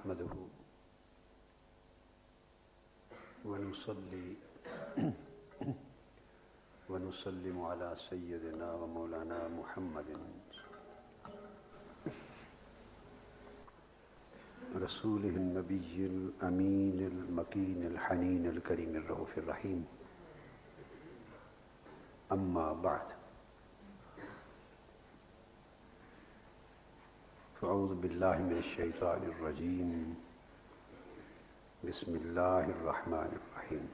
نحمده ونصلي ونسلم على سيدنا ومولانا محمد رسوله النبي الأمين المكين الحنين الكريم الرؤوف الرحيم. أما بعد، فأعوذ بالله من الشيطان الرجيم. بسم الله الرحمن الرحيم.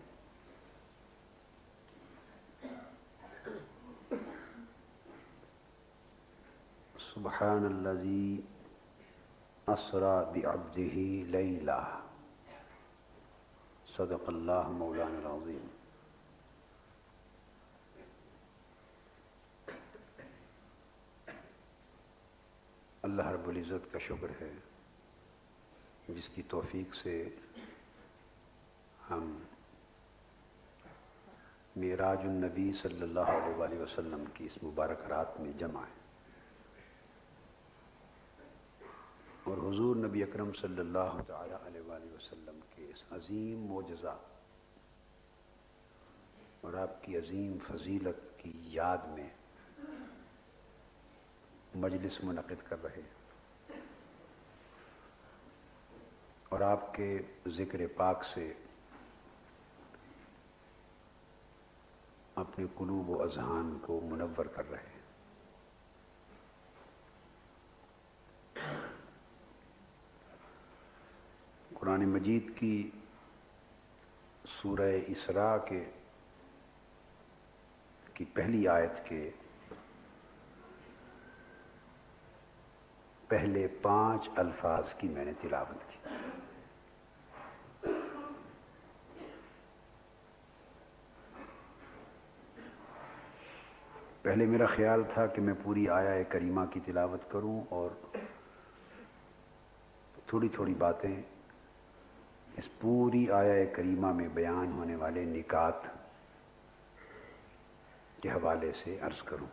سبحان الذي أسرى بعبده ليلا. صدق الله مولانا العظيم. اللہ رب العزت کا شکر ہے جس کی توفیق سے ہم معراج النبی صلی اللہ علیہ وآلہ وسلم کی اس مبارک رات میں جمع ہیں اور حضور نبی اکرم صلی اللہ تعالی علیہ وآلہ وسلم کے اس عظیم معجزہ اور آپ کی عظیم فضیلت کی یاد میں مجلس منعقد کر رہے اور آپ کے ذکر پاک سے اپنے قلوب و اذہان کو منور کر رہے ہیں. قرآن مجید کی سورہ اسراء کی پہلی آیت کے پہلے 5 الفاظ کی میں نے تلاوت کی. پہلے میرا خیال تھا کہ میں پوری آیہ کریمہ کی تلاوت کروں اور تھوڑی تھوڑی باتیں اس پوری آیہ کریمہ میں بیان ہونے والے نکات کے حوالے سے عرض کروں،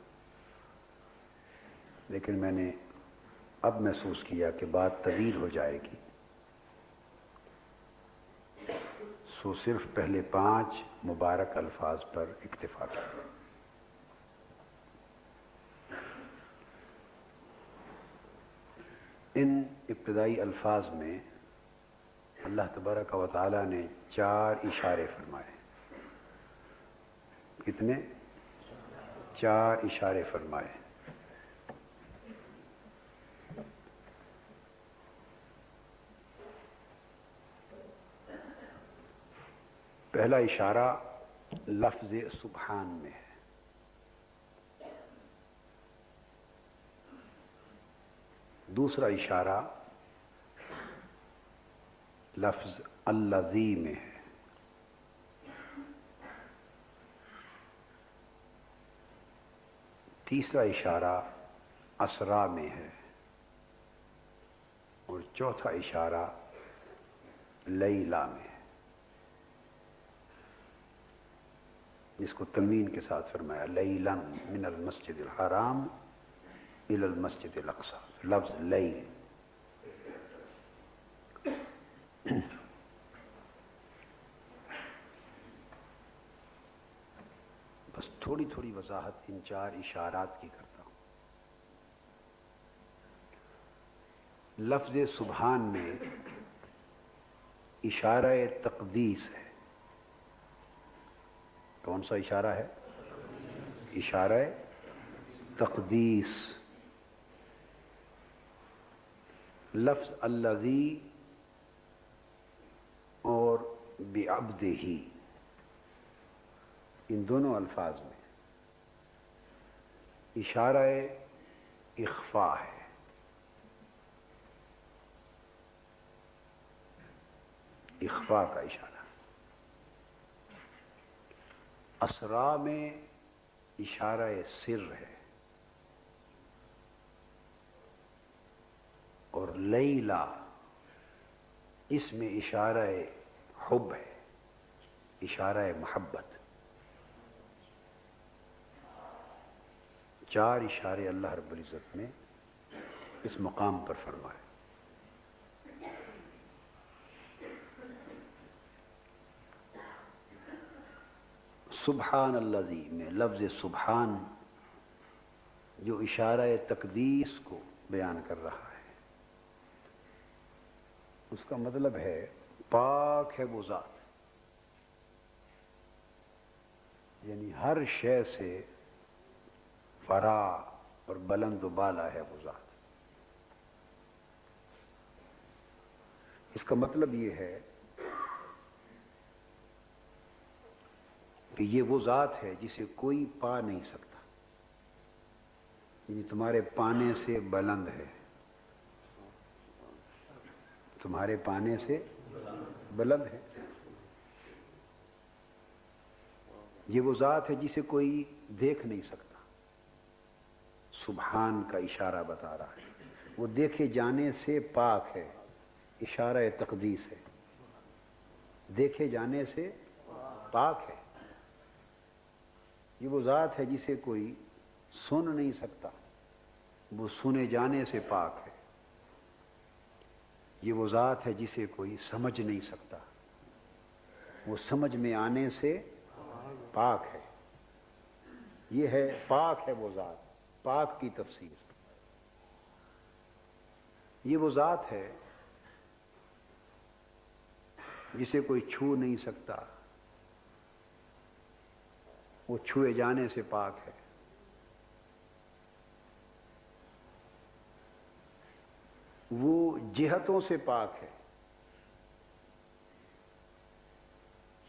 لیکن میں نے اب محسوس کیا کہ بات طویل ہو جائے گی، سو صرف پہلے 5 مبارک الفاظ پر اکتفا کیا. ان ابتدائی الفاظ میں اللہ تبارک و تعالی نے 4 اشارے فرمائے. کتنے؟ 4 اشارے فرمائے. پہلا اشارہ لفظ سبحان میں ہے. دوسرا اشارہ لفظ الذی میں ہے. تیسرا اشارہ اسرا میں ہے اور چوتھا اشارہ لیلا میں ہے، جس کو تنوین کے ساتھ فرمایا لیلا من المسجد الحرام الی المسجد الاقصی. لفظ لیل. بس تھوڑی تھوڑی وضاحت ان 4 اشارات کی کرتا ہوں. لفظ سبحان میں اشارہ تقدیس ہے. کون سا اشارہ ہے؟ اشارہ تقدیس. لفظ الذی اور بعبدہ، ان دونوں الفاظ میں اشارہ اخفاء ہے. اخفاء کا اشارہ. اسرا میں اشارہ سر ہے اور لیلا اس میں اشارہ حب ہے، اشارہ محبت. 4 اشارے اللہ رب العزت نے اس مقام پر فرمائے. سبحان الذی میں لفظ سبحان جو اشارہ تقدیس کو بیان کر رہا ہے، اس کا مطلب ہے پاک ہے وہ ذات، یعنی ہر شے سے فرا اور بلند و بالا ہے وہ ذات۔ اس کا مطلب یہ ہے کہ یہ وہ ذات ہے جسے کوئی پا نہیں سکتا، یعنی تمہارے پانے سے بلند ہے، تمہارے پانے سے بلند ہے۔ یہ وہ ذات ہے جسے کوئی دیکھ نہیں سکتا۔ سبحان کا اشارہ بتا رہا ہے، وہ دیکھے جانے سے پاک ہے، اشارہ تقدیس ہے، دیکھے جانے سے پاک ہے۔ یہ وہ ذات ہے جسے کوئی سن نہیں سکتا، وہ سنے جانے سے پاک ہے۔ یہ وہ ذات ہے جسے کوئی سمجھ نہیں سکتا، وہ سمجھ میں آنے سے پاک ہے۔ یہ ہے پاک ہے وہ ذات، پاک کی تفسیر۔ یہ وہ ذات ہے جسے کوئی چھو نہیں سکتا، وہ چھوئے جانے سے پاک ہے۔ وہ جہتوں سے پاک ہے،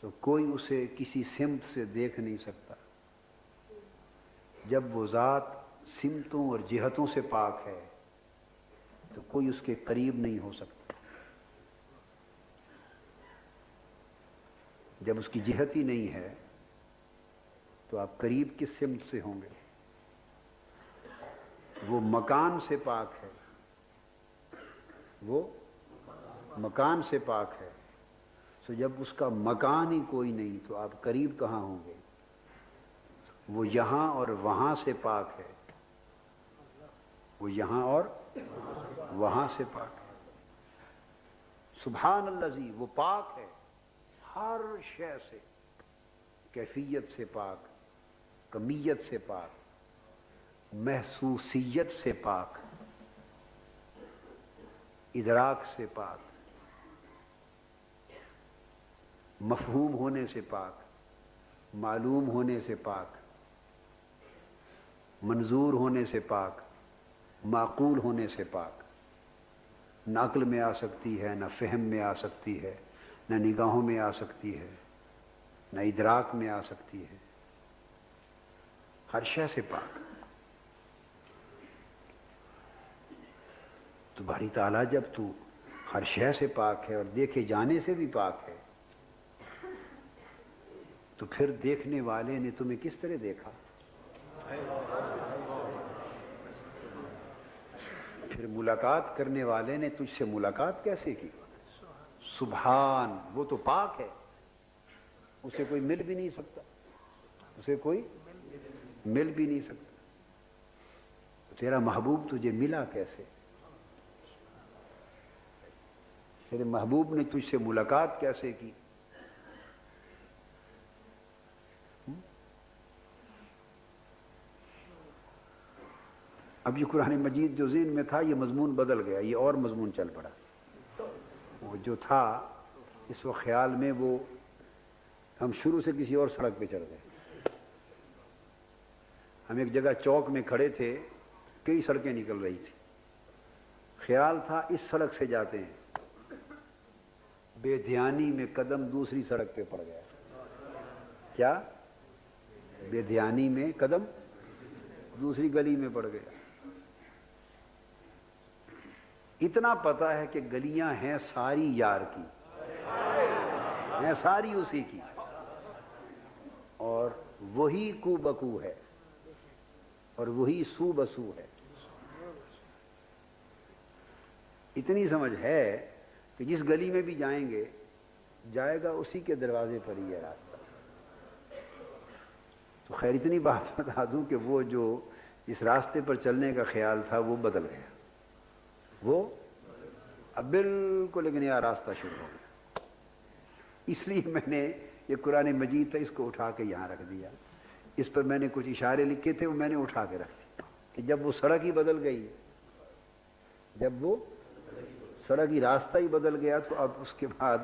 تو کوئی اسے کسی سمت سے دیکھ نہیں سکتا۔ جب وہ ذات سمتوں اور جہتوں سے پاک ہے تو کوئی اس کے قریب نہیں ہو سکتا۔ جب اس کی جہت ہی نہیں ہے تو آپ قریب کس سمت سے ہوں گے؟ وہ مکان سے پاک ہے، وہ مکان سے پاک ہے، تو جب اس کا مکان ہی کوئی نہیں تو آپ قریب کہاں ہوں گے؟ وہ یہاں اور وہاں سے پاک ہے، وہ یہاں اور وہاں سے پاک ہے۔ سبحان الذی، وہ پاک ہے ہر شے سے، کیفیت سے پاک، کمیت سے پاک، محسوسیت سے پاک، ادراک سے پاک، مفہوم ہونے سے پاک، معلوم ہونے سے پاک، منظور ہونے سے پاک، معقول ہونے سے پاک۔ نہ عقل میں آ سکتی ہے، نہ فہم میں آ سکتی ہے، نہ نگاہوں میں آ سکتی ہے، نہ ادراک میں آ سکتی ہے، ہر شے سے پاک۔ تو باری تعالیٰ جب تو ہر شے سے پاک ہے اور دیکھے جانے سے بھی پاک ہے، تو پھر دیکھنے والے نے تمہیں کس طرح دیکھا؟ پھر ملاقات کرنے والے نے تجھ سے ملاقات کیسے کی؟ سبحان، وہ تو پاک ہے، اسے کوئی مل بھی نہیں سکتا، اسے کوئی مل بھی نہیں سکتا۔ تیرا محبوب تجھے ملا کیسے؟ تیرے محبوب نے تجھ سے ملاقات کیسے کی؟ اب یہ قرآن مجید جو ذہن میں تھا یہ مضمون بدل گیا، یہ اور مضمون چل پڑا۔ وہ جو تھا اس وقت خیال میں، وہ ہم شروع سے کسی اور سڑک پہ چڑھ گئے۔ ہم ایک جگہ چوک میں کھڑے تھے، کئی سڑکیں نکل رہی تھی، خیال تھا اس سڑک سے جاتے ہیں، بے دھیانی میں قدم دوسری سڑک پہ پڑ گیا۔ کیا؟ بے دھیانی میں قدم دوسری گلی میں پڑ گیا۔ اتنا پتا ہے کہ گلیاں ہیں ساری یار کی، ہیں ساری اسی کی، اور وہی کو بکو ہے اور وہی سو بسو ہے۔ اتنی سمجھ ہے کہ جس گلی میں بھی جائیں گے، جائے گا اسی کے دروازے پر ہی ہے راستہ۔ تو خیر اتنی بات بتا دوں کہ وہ جو اس راستے پر چلنے کا خیال تھا وہ بدل گیا، وہ اب بالکل ایک نیا راستہ شروع ہو گیا۔ اس لیے میں نے یہ قرآن مجید تھا، اس کو اٹھا کے یہاں رکھ دیا، اس پر میں نے کچھ اشارے لکھے تھے وہ میں نے اٹھا کے رکھ دیا کہ جب وہ سڑک ہی بدل گئی، جب وہ سڑک ہی راستہ ہی بدل گیا تو اب اس کے بعد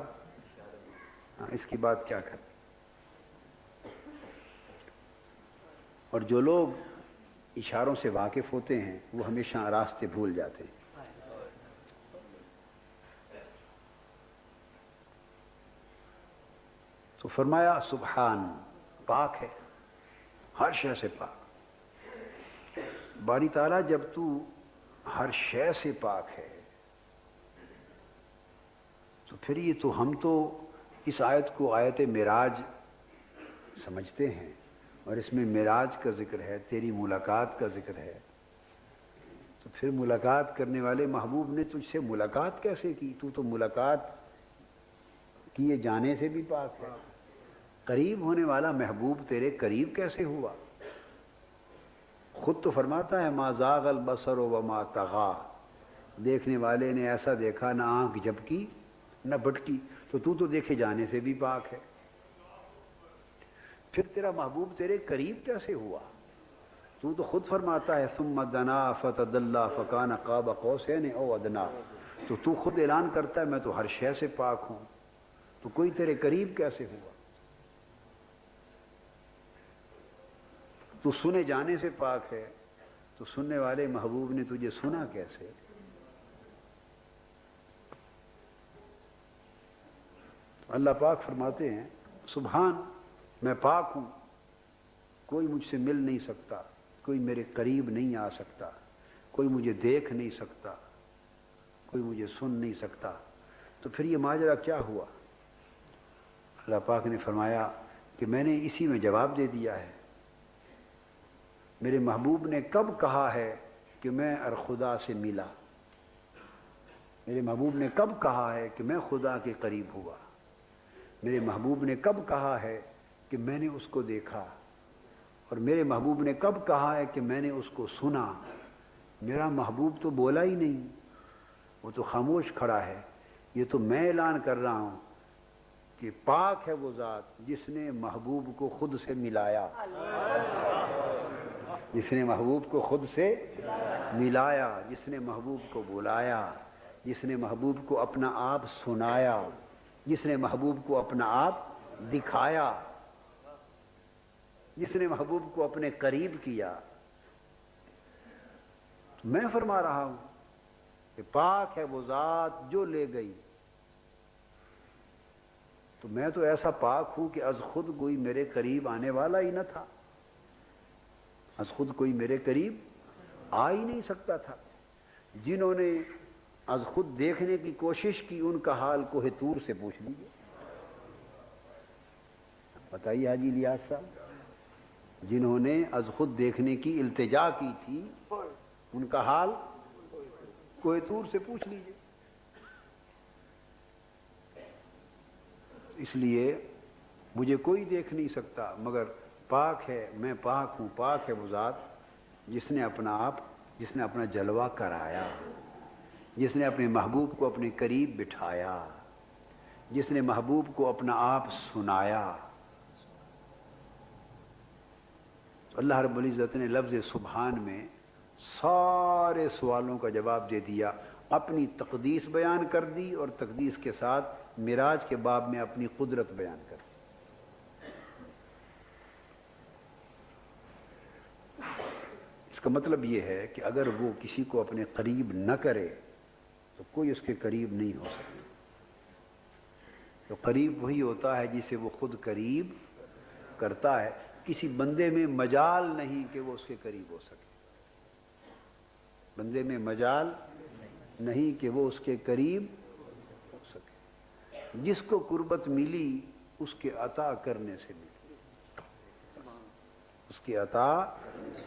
اس کی بات کیا کریں۔ اور جو لوگ اشاروں سے واقف ہوتے ہیں وہ ہمیشہ راستے بھول جاتے ہیں۔ تو فرمایا سبحان، پاک ہے، ہر شے سے پاک۔ باری تعالیٰ جب تو ہر شے سے پاک ہے تو پھر یہ تو ہم تو اس آیت کو آیت معراج سمجھتے ہیں، اور اس میں معراج کا ذکر ہے، تیری ملاقات کا ذکر ہے، تو پھر ملاقات کرنے والے محبوب نے تجھ سے ملاقات کیسے کی؟ تو تو ملاقات کیے جانے سے بھی پاک ہے۔ قریب ہونے والا محبوب تیرے قریب کیسے ہوا؟ خود تو فرماتا ہے ما زاغ البصر وما طغی، دیکھنے والے نے ایسا دیکھا نہ آنکھ جھپکی نہ بھٹکی، تو دیکھے جانے سے بھی پاک ہے۔ پھر تیرا محبوب تیرے قریب کیسے ہوا؟ تو خود فرماتا ہے ثم دنا فتدلی فکان قاب قوسین او ادنا، تو خود اعلان کرتا ہے میں تو ہر شے سے پاک ہوں، تو کوئی تیرے قریب کیسے ہوا؟ تو سنے جانے سے پاک ہے، تو سننے والے محبوب نے تجھے سنا کیسے؟ اللہ پاک فرماتے ہیں سبحان، میں پاک ہوں، کوئی مجھ سے مل نہیں سکتا، کوئی میرے قریب نہیں آ سکتا، کوئی مجھے دیکھ نہیں سکتا، کوئی مجھے سن نہیں سکتا۔ تو پھر یہ ماجرا کیا ہوا؟ اللہ پاک نے فرمایا کہ میں نے اسی میں جواب دے دیا ہے۔ میرے محبوب نے کب کہا ہے کہ میں اور خدا سے ملا؟ میرے محبوب نے کب کہا ہے کہ میں خدا کے قریب ہوا؟ میرے محبوب نے کب کہا ہے کہ میں نے اس کو دیکھا؟ اور میرے محبوب نے کب کہا ہے کہ میں نے اس کو سنا؟ میرا محبوب تو بولا ہی نہیں، وہ تو خاموش کھڑا ہے۔ یہ تو میں اعلان کر رہا ہوں کہ پاک ہے وہ ذات جس نے محبوب کو خود سے ملایا، جس نے محبوب کو خود سے ملایا، جس نے محبوب کو بلایا، جس نے محبوب کو اپنا آپ سنایا، جس نے محبوب کو اپنا آپ دکھایا، جس نے محبوب کو اپنے قریب کیا۔ میں فرما رہا ہوں کہ پاک ہے وہ ذات جو لے گئی، تو میں تو ایسا پاک ہوں کہ از خود کوئی میرے قریب آنے والا ہی نہ تھا، از خود کوئی میرے قریب آ ہی نہیں سکتا تھا۔ جنہوں نے از خود دیکھنے کی کوشش کی ان کا حال کوہ طور سے پوچھ لیجیے۔ بتائیے حاجی الیاس صاحب، جنہوں نے از خود دیکھنے کی التجا کی تھی ان کا حال کوہ طور سے پوچھ لیجیے۔ اس لیے مجھے کوئی دیکھ نہیں سکتا، مگر پاک ہے، میں پاک ہوں، پاک ہے وہ ذات جس نے اپنا آپ، جس نے اپنا جلوہ کرایا، جس نے اپنے محبوب کو اپنے قریب بٹھایا، جس نے محبوب کو اپنا آپ سنایا۔ اللہ رب العزت نے لفظ سبحان میں سارے سوالوں کا جواب دے دیا، اپنی تقدیس بیان کر دی اور تقدیس کے ساتھ معراج کے باب میں اپنی قدرت بیان کر دی۔ اس کا مطلب یہ ہے کہ اگر وہ کسی کو اپنے قریب نہ کرے تو کوئی اس کے قریب نہیں ہو سکتا۔ تو قریب وہی ہوتا ہے جسے وہ خود قریب کرتا ہے، کسی بندے میں مجال نہیں کہ وہ اس کے قریب ہو سکے، بندے میں مجال نہیں کہ وہ اس کے قریب ہو سکے۔ جس کو قربت ملی اس کے عطا کرنے سے ملی، اس کے عطا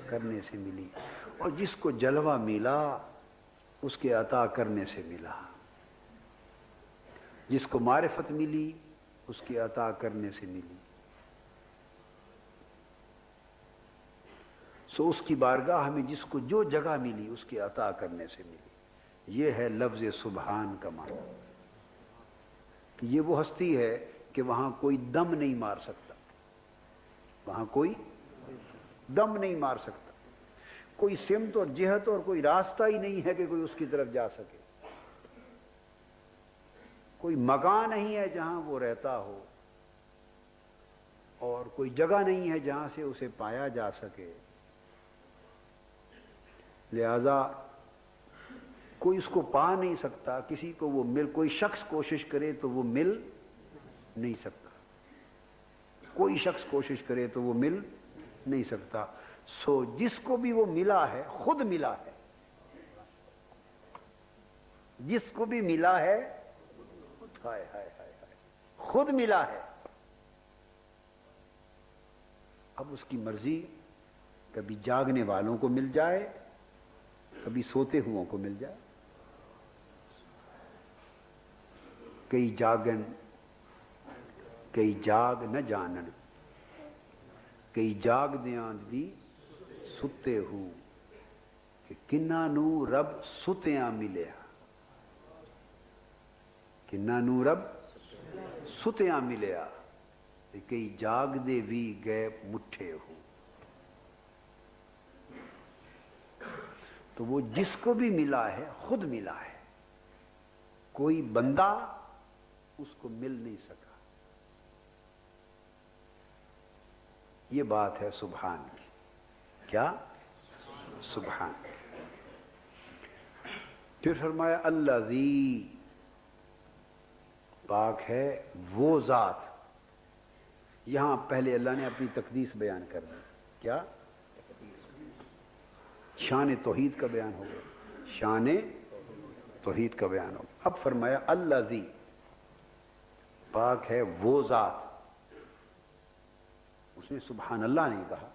کرنے سے ملی، اور جس کو جلوہ ملا اس کے عطا کرنے سے ملا، جس کو معرفت ملی اس کے عطا کرنے سے ملی۔ سو اس کی بارگاہ میں جس کو جو جگہ ملی اس کے عطا کرنے سے ملی۔ یہ ہے لفظ سبحان کا معنی، کہ یہ وہ ہستی ہے کہ وہاں کوئی دم نہیں مار سکتا، وہاں کوئی دم نہیں مار سکتا، کوئی سمت اور جہت اور کوئی راستہ ہی نہیں ہے کہ کوئی اس کی طرف جا سکے، کوئی مکان نہیں ہے جہاں وہ رہتا ہو، اور کوئی جگہ نہیں ہے جہاں سے اسے پایا جا سکے۔ لہذا کوئی اس کو پا نہیں سکتا، کسی کو وہ مل، کوئی شخص کوشش کرے تو وہ مل نہیں سکتا، کوئی شخص کوشش کرے تو وہ مل نہیں سکتا۔ سو جس کو بھی وہ ملا ہے خود ملا ہے، جس کو بھی ملا ہے ہائے ہائے ہائے ہائے خود ملا ہے۔ اب اس کی مرضی، کبھی جاگنے والوں کو مل جائے، کبھی سوتے ہوں کو مل جائے۔ کئی جاگن کئی جاگ نہ جانن، کئی جاگ دیاں دی ستے ہوں، کہ کنہ نو رب ستیاں ملیا، کنہ نو رب ستیاں ملیا، کئی جاگ دے بھی گئے مٹھے ہوں۔ تو وہ جس کو بھی ملا ہے خود ملا ہے، کوئی بندہ اس کو مل نہیں سکا۔ یہ بات ہے سبحان کی، کیا؟ سبحان۔ پھر فرمایا الذی، پاک ہے وہ ذات۔ یہاں پہلے اللہ نے اپنی تقدیس بیان کر دی، کیا؟ شان توحید کا بیان ہو گیا، شان توحید کا بیان ہو گیا۔ اب فرمایا الذی، پاک ہے وہ ذات۔ اس نے سبحان اللہ نہیں کہا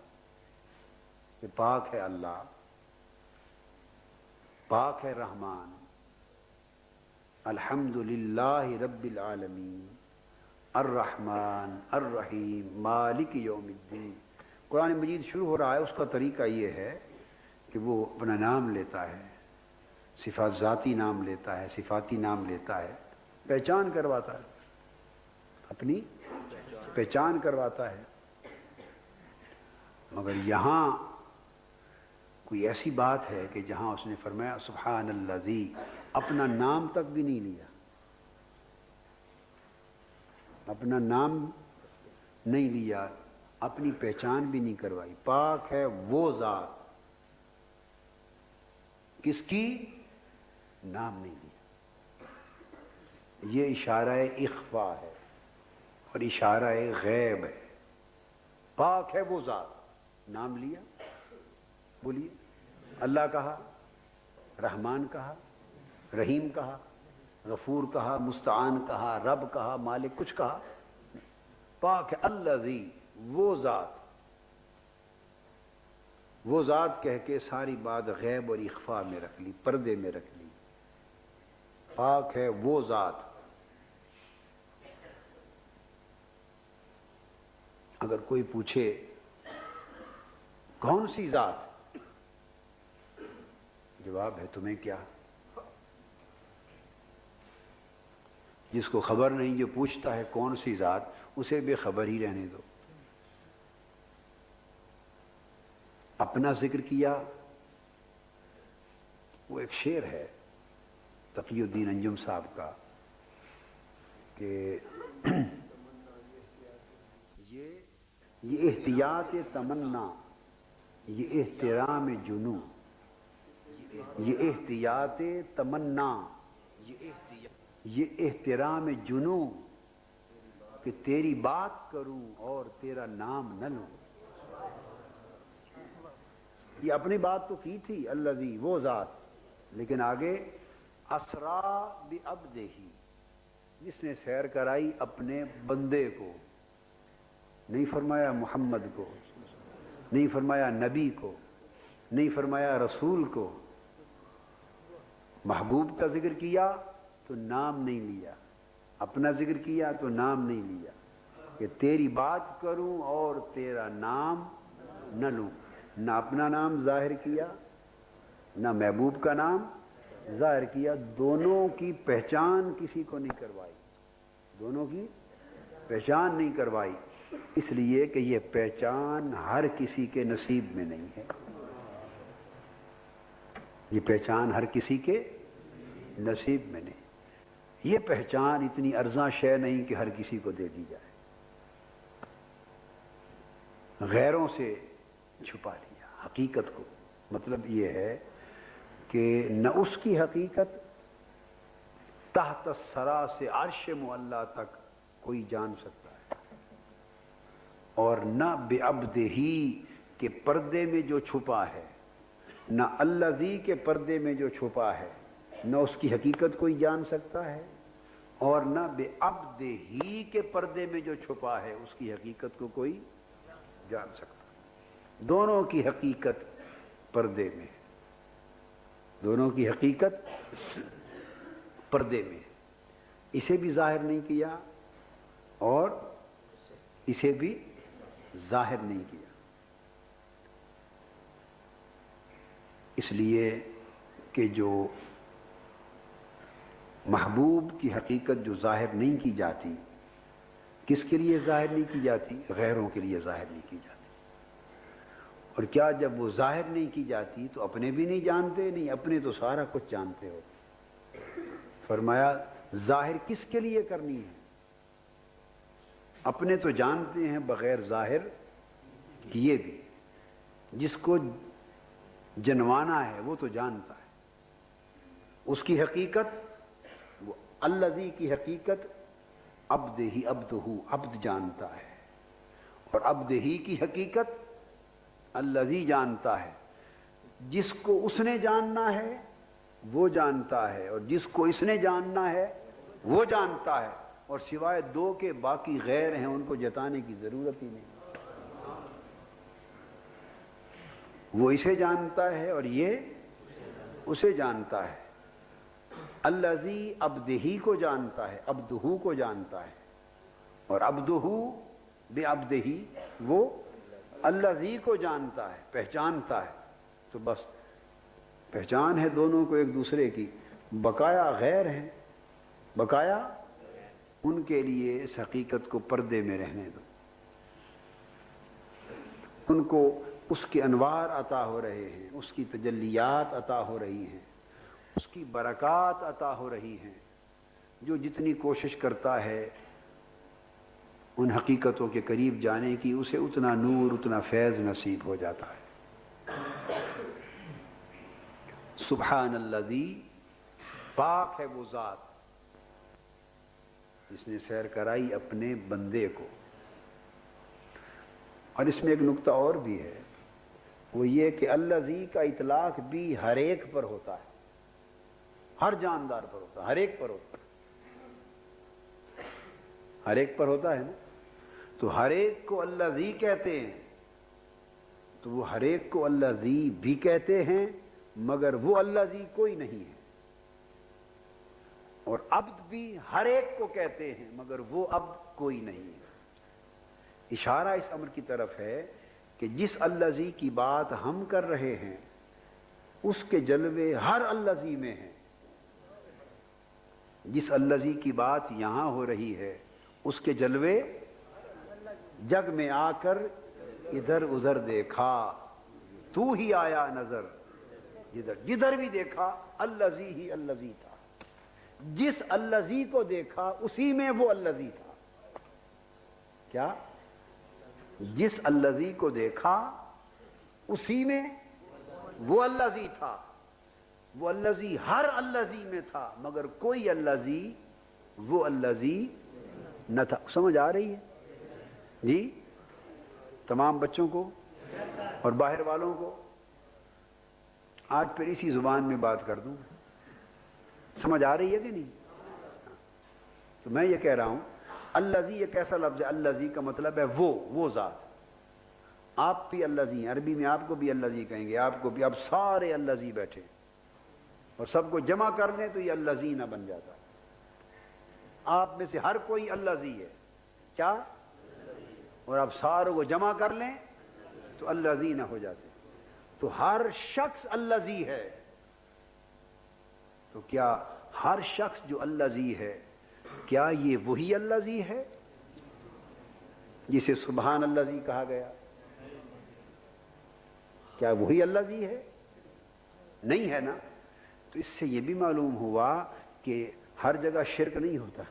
کہ پاک ہے اللہ، پاک ہے رحمان، الحمدللہ رب العالمین، الرحمن الرحیم مالک یوم الدین۔ قرآن مجید شروع ہو رہا ہے، اس کا طریقہ یہ ہے کہ وہ اپنا نام لیتا ہے، صفات ذاتی نام لیتا ہے، صفاتی نام لیتا ہے، پہچان کرواتا ہے، اپنی پہچان کرواتا ہے۔ مگر یہاں کوئی ایسی بات ہے کہ جہاں اس نے فرمایا سبحان الذی، اپنا نام تک بھی نہیں لیا، اپنا نام نہیں لیا، اپنی پہچان بھی نہیں کروائی۔ پاک ہے وہ ذات، کس کی؟ نام نہیں لیا۔ یہ اشارہ اخفا ہے اور اشارہ غیب ہے۔ پاک ہے وہ ذات، نام لیا، بولیے اللہ کہا، رحمان کہا، رحیم کہا، غفور کہا، مستعان کہا، رب کہا، مالک، کچھ کہا؟ پاک ہے الذی، وہ ذات۔ وہ ذات کہہ کے ساری بات غیب اور اخفا میں رکھ لی، پردے میں رکھ لی۔ پاک ہے وہ ذات۔ اگر کوئی پوچھے کون سی ذات، جواب ہے تمہیں کیا؟ جس کو خبر نہیں، جو پوچھتا ہے کون سی ذات، اسے بے خبر ہی رہنے دو۔ اپنا ذکر کیا، وہ ایک شعر ہے تقی الدین انجم صاحب کا کہ یہ احتیاط تمنا، یہ احترام جنوں، یہ احتیاط تمنا، یہ احترام جنوں، کہ تیری بات کروں اور تیرا نام نہ لوں۔ یہ اپنی بات تو کی تھی الذی، وہ ذات، لیکن آگے اسرا بعبدہ، جس نے سیر کرائی اپنے بندے کو، نہیں فرمایا محمد کو، نہیں فرمایا نبی کو، نہیں فرمایا رسول کو۔ محبوب کا ذکر کیا تو نام نہیں لیا، اپنا ذکر کیا تو نام نہیں لیا، کہ تیری بات کروں اور تیرا نام نہ لوں۔ نہ اپنا نام ظاہر کیا، نہ محبوب کا نام ظاہر کیا، دونوں کی پہچان کسی کو نہیں کروائی، دونوں کی پہچان نہیں کروائی، اس لیے کہ یہ پہچان ہر کسی کے نصیب میں نہیں ہے، یہ پہچان ہر کسی کے نصیب میں نہیں، یہ پہچان اتنی ارزاں شے نہیں کہ ہر کسی کو دے دی جائے، غیروں سے چھپا لیا حقیقت کو۔ مطلب یہ ہے کہ نہ اس کی حقیقت تحت الثری سے عرش معلی تک کوئی جان سکتا ہے، اور نہ بعبدہ کے پردے میں جو چھپا ہے، نہ الذی کے پردے میں جو چھپا ہے، نہ اس کی حقیقت کوئی جان سکتا ہے، اور نہ بعبدہ کے پردے میں جو چھپا ہے اس کی حقیقت کو کوئی جان سکتا ہے۔ دونوں کی حقیقت پردے میں، دونوں کی حقیقت پردے میں، اسے بھی ظاہر نہیں کیا اور اسے بھی ظاہر نہیں کیا، اس لیے کہ جو محبوب کی حقیقت جو ظاہر نہیں کی جاتی، کس کے لیے ظاہر نہیں کی جاتی؟ غیروں کے لیے ظاہر نہیں کی جاتی۔ اور کیا جب وہ ظاہر نہیں کی جاتی تو اپنے بھی نہیں جانتے؟ نہیں، اپنے تو سارا کچھ جانتے ہوتے۔ فرمایا ظاہر کس کے لیے کرنی ہے؟ اپنے تو جانتے ہیں بغیر ظاہر کیے بھی، جس کو جنوانا ہے وہ تو جانتا ہے، اس کی حقیقت، وہ الذی کی حقیقت عبدہ عبدہ، عبد جانتا ہے، اور عبدہ کی حقیقت الذی جانتا ہے، جس کو اس نے جاننا ہے وہ جانتا ہے، اور جس کو اس نے جاننا ہے وہ جانتا ہے، اور سوائے دو کے باقی غیر ہیں، ان کو جتانے کی ضرورت ہی نہیں، وہ اسے جانتا ہے اور یہ اسے جانتا ہے۔ الذی عبدہ کو جانتا ہے، عبدہ کو جانتا ہے، اور عبدہ بعبدہ وہ الذی کو جانتا ہے، پہچانتا ہے۔ تو بس پہچان ہے دونوں کو ایک دوسرے کی، بقایا غیر ہیں، بقایا ان کے لیے اس حقیقت کو پردے میں رہنے دو، ان کو اس کے انوار عطا ہو رہے ہیں، اس کی تجلیات عطا ہو رہی ہیں، اس کی برکات عطا ہو رہی ہیں، جو جتنی کوشش کرتا ہے ان حقیقتوں کے قریب جانے کی، اسے اتنا نور، اتنا فیض نصیب ہو جاتا ہے۔ سبحان الذی، پاک ہے وہ ذات جس نے سیر کرائی اپنے بندے کو۔ اور اس میں ایک نقطہ اور بھی ہے، وہ یہ کہ الذی کا اطلاق بھی ہر ایک پر ہوتا ہے، ہر جاندار پر ہوتا ہے، ہر ایک پر ہوتا ہے، ہر ایک پر ہوتا ہے نا۔ تو ہر ایک کو الذی کہتے ہیں، تو وہ ہر ایک کو الذی بھی کہتے ہیں، مگر وہ الذی کوئی نہیں ہے۔ اور عبد بھی ہر ایک کو کہتے ہیں، مگر وہ عبد کوئی نہیں ہے۔ اشارہ اس امر کی طرف ہے کہ جس الذی کی بات ہم کر رہے ہیں اس کے جلوے ہر الذی میں ہیں، جس الذی کی بات یہاں ہو رہی ہے اس کے جلوے جگ میں آ کر ادھر ادھر دیکھا، تو ہی آیا نظر، جدھر جدھر بھی دیکھا الذی ہی الذی تھا، جس الذی کو دیکھا اسی میں وہ الذی تھا۔ کیا؟ جس الذی کو دیکھا اسی میں وہ الذی تھا، وہ الذی ہر الذی میں تھا، مگر کوئی الذی وہ الذی نہ تھا۔ سمجھ آ رہی ہے جی؟ تمام بچوں کو اور باہر والوں کو؟ آج پھر اسی زبان میں بات کر دوں، سمجھ آ رہی ہے کہ نہیں؟ تو میں یہ کہہ رہا ہوں الذی ایک ایسا لفظ ہے، الذی کا مطلب ہے وہ ذات۔ آپ بھی الذی ہیں، عربی میں آپ کو بھی الذی کہیں گے، آپ کو بھی، اب سارے الذی بیٹھے اور سب کو جمع کر لیں تو یہ الذین بن جاتا ہے۔ آپ میں سے ہر کوئی الذی ہے، کیا؟ اور آپ ساروں کو جمع کر لیں تو الذین ہو جاتے ہیں۔ تو ہر شخص الذی ہے، تو کیا ہر شخص جو الذی ہے کیا یہ وہی الذی ہے؟ جسے سبحان الذی کہا گیا، کیا وہی الذی ہے؟ نہیں ہے نا۔ تو اس سے یہ بھی معلوم ہوا کہ ہر جگہ شرک نہیں ہوتا،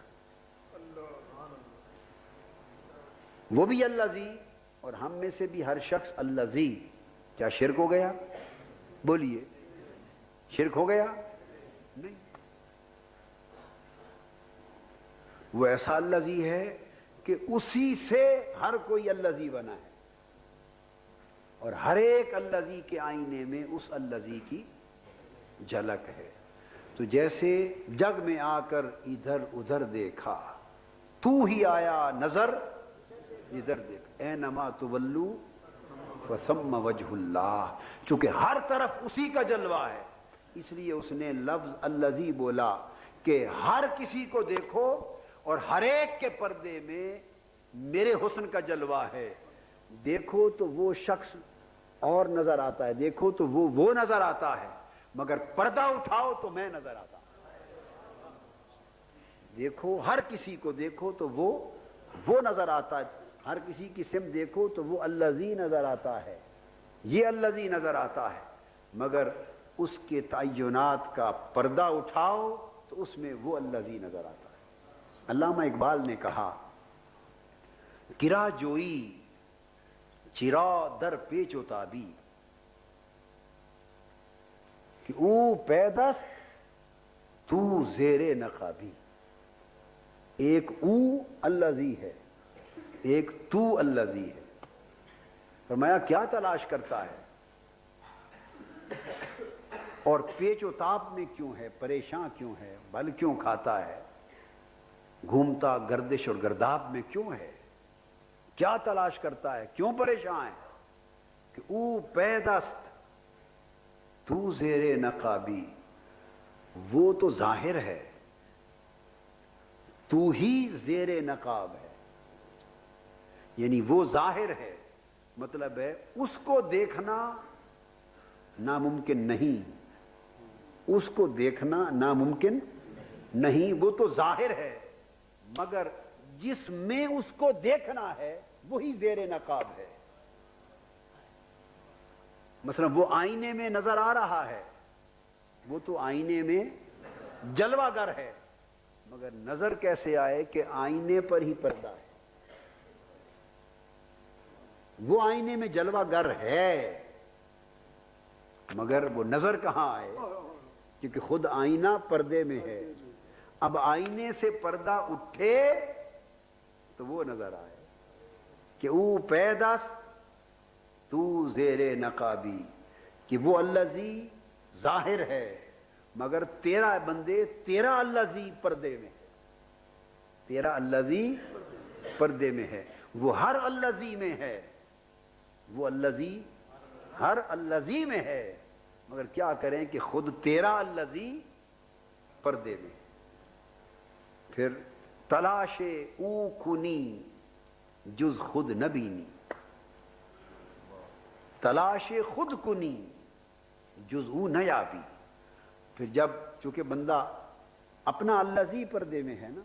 وہ بھی الذی اور ہم میں سے بھی ہر شخص الذی۔ کیا شرک ہو گیا؟ بولیے، شرک ہو گیا؟ نہیں، وہ ایسا الذی ہے کہ اسی سے ہر کوئی الذی بنا ہے، اور ہر ایک الذی کے آئینے میں اس الذی کی جھلک ہے۔ تو جیسے جگ میں آ کر ادھر ادھر دیکھا، تو ہی آیا نظر ادھر دیکھ، اینما تولو فثم وجہ اللہ، چونکہ ہر طرف اسی کا جلوہ ہے، اس لیے اس نے لفظ الذی بولا کہ ہر کسی کو دیکھو اور ہر ایک کے پردے میں میرے حسن کا جلوہ ہے۔ دیکھو تو وہ شخص اور نظر آتا ہے، دیکھو تو وہ نظر آتا ہے، مگر پردہ اٹھاؤ تو میں نظر آتا ہوں۔ دیکھو ہر کسی کو دیکھو تو وہ نظر آتا ہے، ہر کسی کی سمت دیکھو تو وہ الذی نظر آتا ہے، یہ الذی نظر آتا ہے، مگر اس کے تعینات کا پردہ اٹھاؤ تو اس میں وہ الذی نظر آتا ہے۔ علامہ اقبال نے کہا، گرا جوئی چرا در پیچ و تابی، کہ او پیدست تو زیر نقابی۔ ایک او الذی ہے، ایک تو الذی ہے۔ فرمایا کیا تلاش کرتا ہے اور پیچ و تاب میں کیوں ہے، پریشاں کیوں ہے، بل کیوں کھاتا ہے، گھومتا گردش اور گرداب میں کیوں ہے، کیا تلاش کرتا ہے، کیوں پریشان ہے؟ کہ او پیدست تو زیر نقابی، وہ تو ظاہر ہے، تو ہی زیر نقاب ہے، یعنی وہ ظاہر ہے، مطلب ہے اس کو دیکھنا ناممکن نہیں، اس کو دیکھنا ناممکن نہیں، وہ تو ظاہر ہے، مگر جس میں اس کو دیکھنا ہے وہی زیر نقاب ہے۔ مثلا وہ آئینے میں نظر آ رہا ہے، وہ تو آئینے میں جلوہ گر ہے، مگر نظر کیسے آئے کہ آئینے پر ہی پردہ ہے، وہ آئینے میں جلوہ گر ہے، مگر وہ نظر کہاں آئے؟ کیونکہ خود آئینہ پردے میں ہے، اب آئینے سے پردہ اٹھے تو وہ نظر آئے کہ او پیدست تو زیر نقابی، کہ وہ الذی ظاہر ہے، مگر تیرا بندے، تیرا الذی پردے میں ہے، تیرا الذی پردے میں ہے، وہ ہر الذی میں ہے، وہ الذی ہر الذی میں ہے، مگر کیا کریں کہ خود تیرا الذی پردے میں۔ پھر تلاش او کنی جز خود نبینی، تلاش خود کنی جز او نیابی۔ پھر جب چونکہ بندہ اپنا الذی پردے میں ہے نا،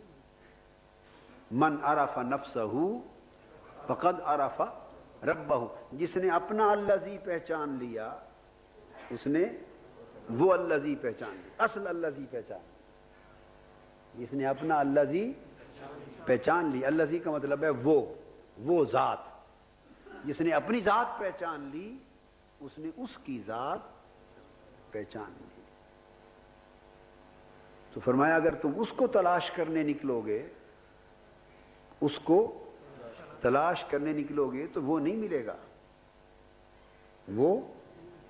من عرف نفسہ فقد عرف ربہ، جس نے اپنا الذی پہچان لیا اس نے وہ الذی پہچان لیا، اصل الذی پہچان لیا، جس نے اپنا الذی پہچان لیا، الذی کا مطلب ہے وہ ذات، جس نے اپنی ذات پہچان لی اس نے اس کی ذات پہچان لی۔ تو فرمایا اگر تم اس کو تلاش کرنے نکلو گے، اس کو تلاش کرنے نکلو گے تو وہ نہیں ملے گا، وہ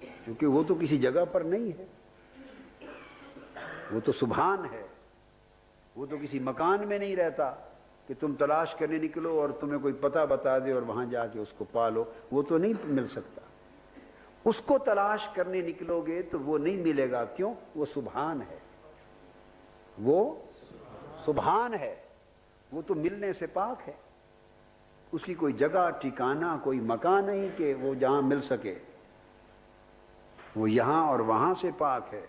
کیونکہ وہ تو کسی جگہ پر نہیں ہے، وہ تو سبحان ہے، وہ تو کسی مکان میں نہیں رہتا کہ تم تلاش کرنے نکلو اور تمہیں کوئی پتہ بتا دے اور وہاں جا کے اس کو پالو، وہ تو نہیں مل سکتا۔ اس کو تلاش کرنے نکلو گے تو وہ نہیں ملے گا، کیوں؟ وہ سبحان ہے، وہ سبحان ہے، وہ تو ملنے سے پاک ہے، اس کی کوئی جگہ ٹھکانہ کوئی مکان نہیں کہ وہ جہاں مل سکے، وہ یہاں اور وہاں سے پاک ہے،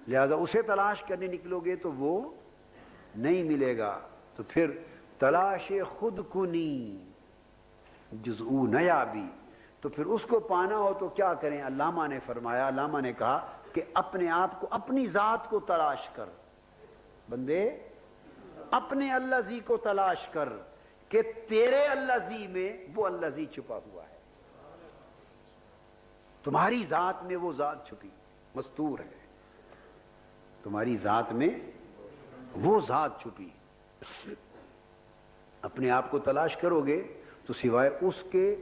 لہذا اسے تلاش کرنے نکلو گے تو وہ نہیں ملے گا۔ تو پھر تلاش خود کنی جزء نیابی، تو پھر اس کو پانا ہو تو کیا کریں؟ علامہ نے فرمایا، علامہ نے کہا کہ اپنے آپ کو، اپنی ذات کو تلاش کر، بندے اپنے الذی کو تلاش کر کہ تیرے الذی میں وہ الذی چھپا ہوا ہے، تمہاری ذات میں وہ ذات چھپی مستور ہے، تمہاری ذات میں وہ ذات چھپی۔ اپنے آپ کو تلاش کرو گے تو سوائے اس کے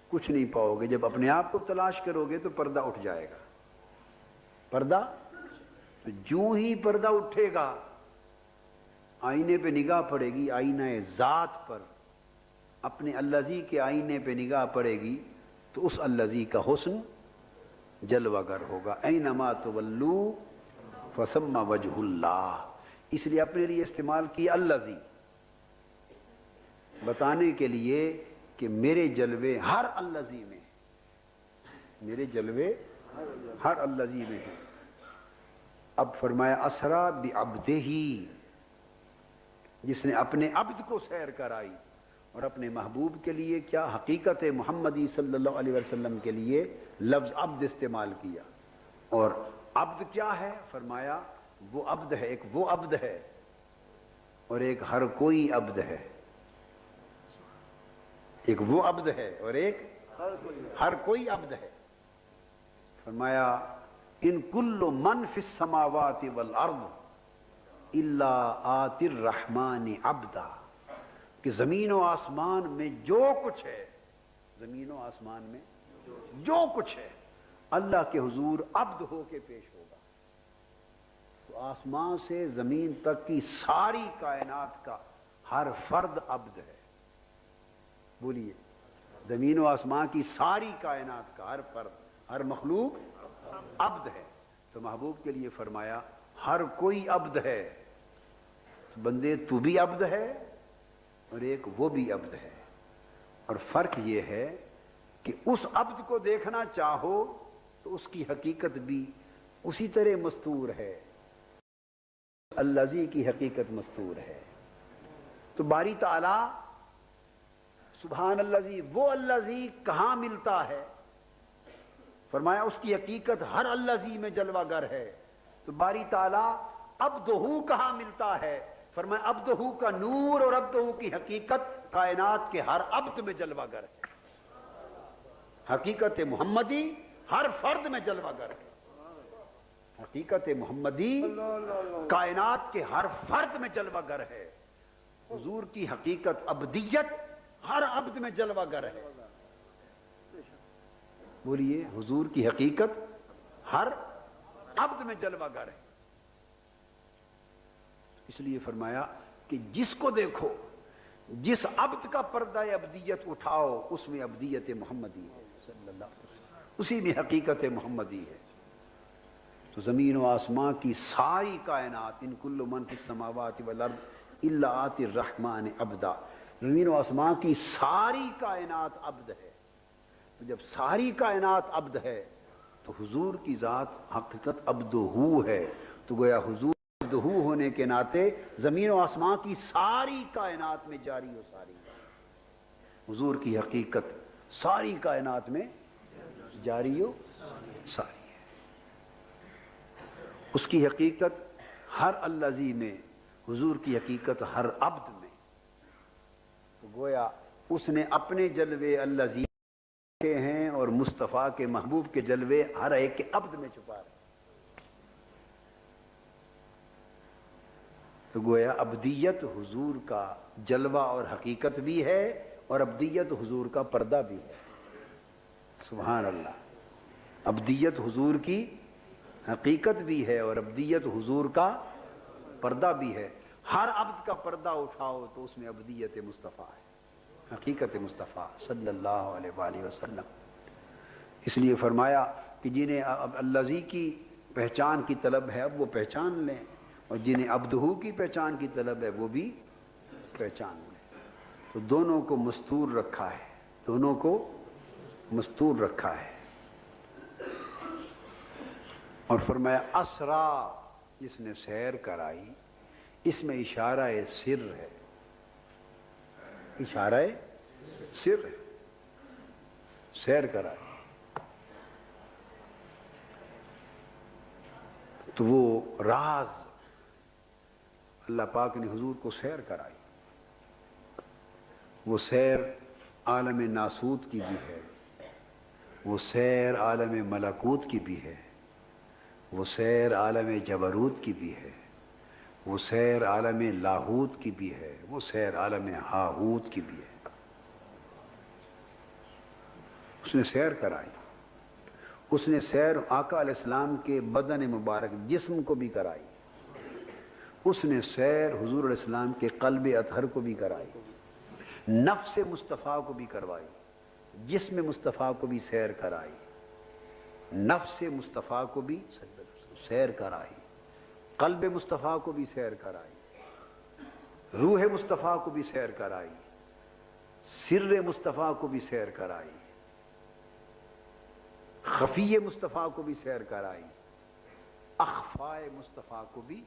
کچھ نہیں پاؤ گے۔ جب اپنے آپ کو تلاش کرو گے تو پردہ اٹھ جائے گا، پردہ، جو ہی پردہ اٹھے گا آئینے پہ نگاہ پڑے گی، آئینہ ذات پر، اپنے الذی کے آئینے پہ نگاہ پڑے گی تو اس الذی کا حسن جلوہ گر ہوگا۔ اینما تولو فثم وجہ اللہ، اس لیے اپنے لیے استعمال کیا الذی، بتانے کے لیے کہ میرے جلوے ہر الذی میں، میرے جلوے ہر الذی میں ہیں۔ اب فرمایا اسرا بعبدہ، جس نے اپنے عبد کو سیر کرائی، اور اپنے محبوب کے لیے کیا؟ حقیقت محمدی صلی اللہ علیہ وسلم کے لیے لفظ عبد استعمال کیا۔ اور عبد کیا ہے؟ فرمایا وہ عبد ہے، ایک وہ عبد ہے اور ایک ہر کوئی عبد ہے، ایک وہ عبد ہے اور ایک ہر کوئی عبد ہے۔ فرمایا ان کل من فی السماوات والارض الا آتی الرحمن عبدا، کہ زمین و آسمان میں جو کچھ ہے، زمین و آسمان میں جو کچھ ہے اللہ کے حضور عبد ہو کے پیش ہوگا۔ تو آسمان سے زمین تک کی ساری کائنات کا ہر فرد عبد ہے۔ بولیے، زمین و آسمان کی ساری کائنات کا ہر فرد، ہر مخلوق عبد ہے۔ تو محبوب کے لیے فرمایا ہر کوئی عبد ہے، بندے تو بھی عبد ہے اور ایک وہ بھی عبد ہے۔ اور فرق یہ ہے کہ اس عبد کو دیکھنا چاہو تو اس کی حقیقت بھی اسی طرح مستور ہے، الذی کی حقیقت مستور ہے۔ تو باری تعالی سبحان الذی، وہ الذی کہاں ملتا ہے؟ فرمایا اس کی حقیقت ہر الذی میں جلوہ گر ہے۔ تو باری تعالی عبدہ کہاں ملتا ہے؟ فرمایا عبدہ کا نور اور عبدہ کی حقیقت کائنات کے ہر عبد میں جلوہ گر ہے۔ حقیقت محمدی ہر فرد میں جلوہ گر ہے، حقیقت محمدی کائنات کے ہر فرد میں جلوہ گر ہے۔ حضور کی حقیقت عبدیت ہر عبد میں جلوہ گر ہے۔ بولیے، حضور کی حقیقت ہر عبد میں جلوہ گر ہے۔ اس لیے فرمایا کہ جس کو دیکھو، جس عبد کا پردہ عبدیت اٹھاؤ، اس میں عبدیت محمدی ہے صلی اللہ علیہ وسلم، اسی میں حقیقت محمدی ہے۔ تو زمین و آسمان کی ساری کائنات، ان کل من فی السماوات والارض الا آتی الرحمن عبدا، زمین و آسمان کی ساری کائنات عبد ہے۔ تو جب ساری کائنات عبد ہے تو حضور کی ذات حقیقت عبدہ ہے۔ تو گویا حضور عبدہ ہونے کے ناطے زمین و آسمان کی ساری کائنات میں جاری و ساری ہے۔ حضور کی حقیقت ساری کائنات میں جاری و ساری ہے۔ اس کی حقیقت ہر الذی میں، حضور کی حقیقت ہر عبد میں۔ تو گویا اس نے اپنے جلوے الذی کے ہیں اور مصطفیٰ کے محبوب کے جلوے ہر ایک کے عبد میں چھپا رہے۔ تو گویا ابدیت حضور کا جلوہ اور حقیقت بھی ہے، اور ابدیت حضور کا پردہ بھی ہے۔ سبحان اللہ، ابدیت حضور کی حقیقت بھی ہے اور ابدیت حضور کا پردہ بھی ہے۔ ہر عبد کا پردہ اٹھاؤ تو اس میں ابدیت مصطفیٰ ہے، حقیقت مصطفیٰ صلی اللہ علیہ وآلہ وسلم۔ اس لیے فرمایا کہ جنہیں الذی کی پہچان کی طلب ہے اب وہ پہچان لیں، اور جنہیں عبدہ کی پہچان کی طلب ہے وہ بھی پہچان لیں۔ تو دونوں کو مستور رکھا ہے، دونوں کو مستور رکھا ہے۔ اور فرمایا اسرا، جس نے سیر کرائی، اس میں اشارہ سر ہے۔ اشارہ سر ہے، سیر کرائے. تو وہ راز اللہ پاک نے حضور کو سیر کرائی. وہ سیر عالم ناسوت کی بھی ہے، وہ سیر عالم ملکوت کی بھی ہے، وہ سیر عالم جبروت کی بھی ہے، وہ سیر عالم لاہوت کی بھی ہے، وہ سیر عالم ہاہوت کی بھی ہے. اس نے سیر کرائی. اس نے سیر آقا علیہ السلام کے بدن مبارک جسم کو بھی کرائی. اس نے سیر حضور علیہ السلام کے قلب اطہر کو بھی کرائی، نفس مصطفیٰ کو بھی کروائی، جسم مصطفیٰ کو بھی سیر کرائی، نفس مصطفیٰ کو بھی سیر کرائی، قلب مصطفیٰ کو بھی سیر کرائی، روح مصطفیٰ کو بھی سیر کرائی، سر مصطفیٰ کو بھی سیر کرائی، خفی مصطفیٰ کو بھی سیر کرائی، اخفائے مصطفیٰ کو بھی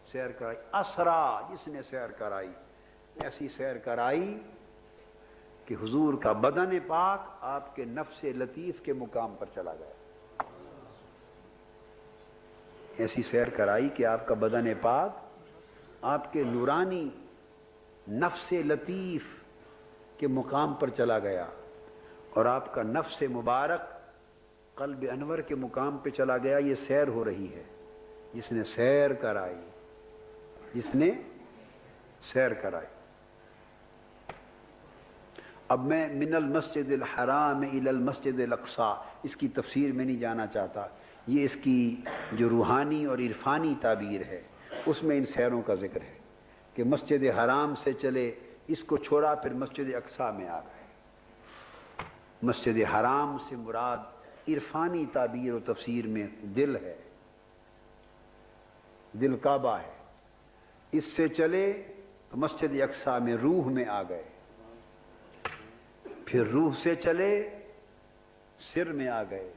سیر کرائی. اسرا جس نے سیر کرائی، ایسی سیر کرائی کہ حضور کا بدن پاک آپ کے نفس لطیف کے مقام پر چلا گیا. ایسی سیر کرائی کہ آپ کا بدن پاک آپ کے نورانی نفس لطیف کے مقام پر چلا گیا، اور آپ کا نفس مبارک قلب انور کے مقام پہ چلا گیا. یہ سیر ہو رہی ہے. جس نے سیر کرائی، جس نے سیر کرائی. اب میں من المسجد الحرام الی المسجد الاقصی اس کی تفسیر میں نہیں جانا چاہتا. یہ اس کی جو روحانی اور عرفانی تعبیر ہے اس میں ان سیروں کا ذکر ہے کہ مسجد حرام سے چلے، اس کو چھوڑا، پھر مسجد اقصی میں آ گئے. مسجد حرام سے مراد عرفانی تعبیر و تفسیر میں دل ہے، دل کعبہ ہے. اس سے چلے تو مسجد اقصی میں روح میں آ گئے، پھر روح سے چلے سر میں آ گئے،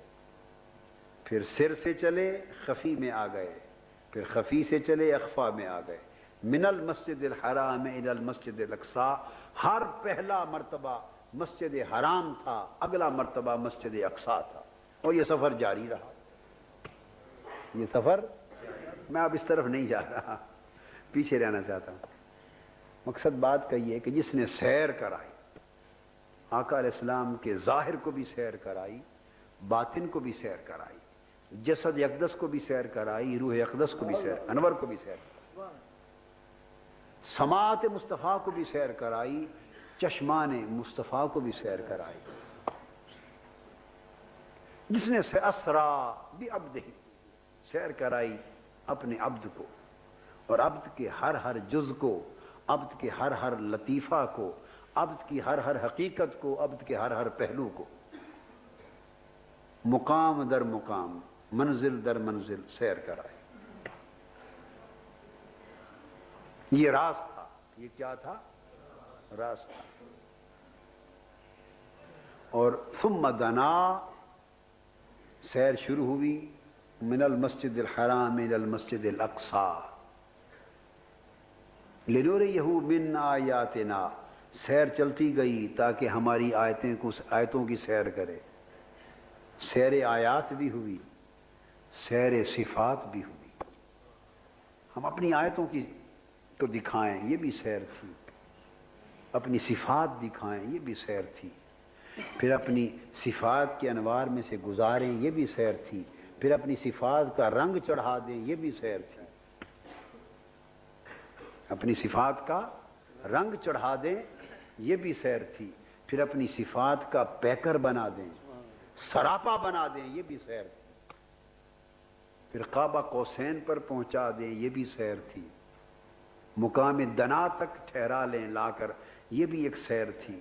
پھر سر سے چلے خفی میں آ گئے، پھر خفی سے چلے اخفا میں آ گئے. من المسجد الحرام الی المسجد الاقصی، ہر پہلا مرتبہ مسجد حرام تھا، اگلا مرتبہ مسجد اقصی تھا، اور یہ سفر جاری رہا. یہ سفر، میں اب اس طرف نہیں جا رہا، پیچھے رہنا چاہتا ہوں. مقصد بات کا یہ ہے کہ جس نے سیر کرائی، آقا علیہ السلام کے ظاہر کو بھی سیر کرائی، باطن کو بھی سیر کرائی، جسد اقدس کو بھی سیر کرائی، روح اقدس کو بھی سیر، انور کو بھی سیر کرائی، سماعت مصطفیٰ کو بھی سیر کرائی، چشمان مصطفیٰ کو بھی سیر کرائی. جس نے اسرا بعبدہ، سیر کرائی اپنے عبد کو، اور عبد کے ہر ہر جز کو، عبد کے ہر ہر لطیفہ کو، عبد کی ہر ہر حقیقت کو، عبد کے ہر ہر پہلو کو، مقام در مقام، منزل در منزل سیر کرائی. یہ راز تھا. یہ کیا تھا؟ راز تھا. اور ثم دنا، سیر شروع ہوئی من المسجد الحرام الى المسجد الاقصی لنریہ من آیاتنا، سیر چلتی گئی تاکہ ہماری آیتوں کی سیر کرے. سیر آیات بھی ہوئی، سیر صفات بھی ہوئی. ہم اپنی آیتوں کی تو دکھائیں، یہ بھی سیر تھی. اپنی صفات دکھائیں، یہ بھی سیر تھی. پھر اپنی صفات کے انوار میں سے گزاریں، یہ بھی سیر تھی. پھر اپنی صفات کا رنگ چڑھا دیں، یہ بھی سیر تھی. اپنی صفات کا رنگ چڑھا دیں، یہ بھی سیر تھی. پھر اپنی صفات کا پیکر بنا دیں، سراپا بنا دیں، یہ بھی سیر تھی. پھر قاب قوسین پر پہنچا دیں، یہ بھی سیر تھی. مقام دنا تک ٹھہرا لیں لا کر، یہ بھی ایک سیر تھی.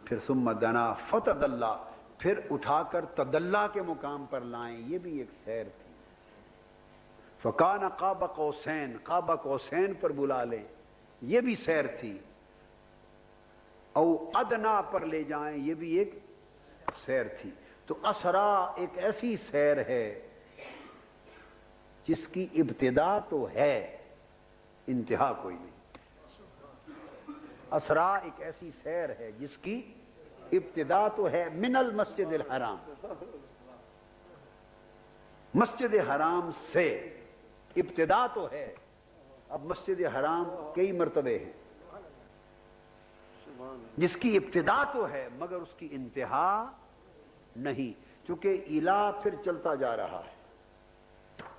پھر ثم دنا فتدلا، پھر اٹھا کر تدلا کے مقام پر لائیں، یہ بھی ایک سیر تھی. فکان قاب قوسین، قاب قوسین پر بلا لیں، یہ بھی سیر تھی. او ادنا پر لے جائیں، یہ بھی ایک سیر تھی. تو اسرا ایک ایسی سیر ہے جس کی ابتدا تو ہے، انتہا کوئی نہیں. اسرا ایک ایسی سیر ہے جس کی ابتدا تو ہے من المسجد الحرام، مسجد حرام سے ابتدا تو ہے. اب مسجد حرام کئی مرتبے ہیں جس کی ابتدا تو ہے مگر اس کی انتہا نہیں، چونکہ الہ پھر چلتا جا رہا ہے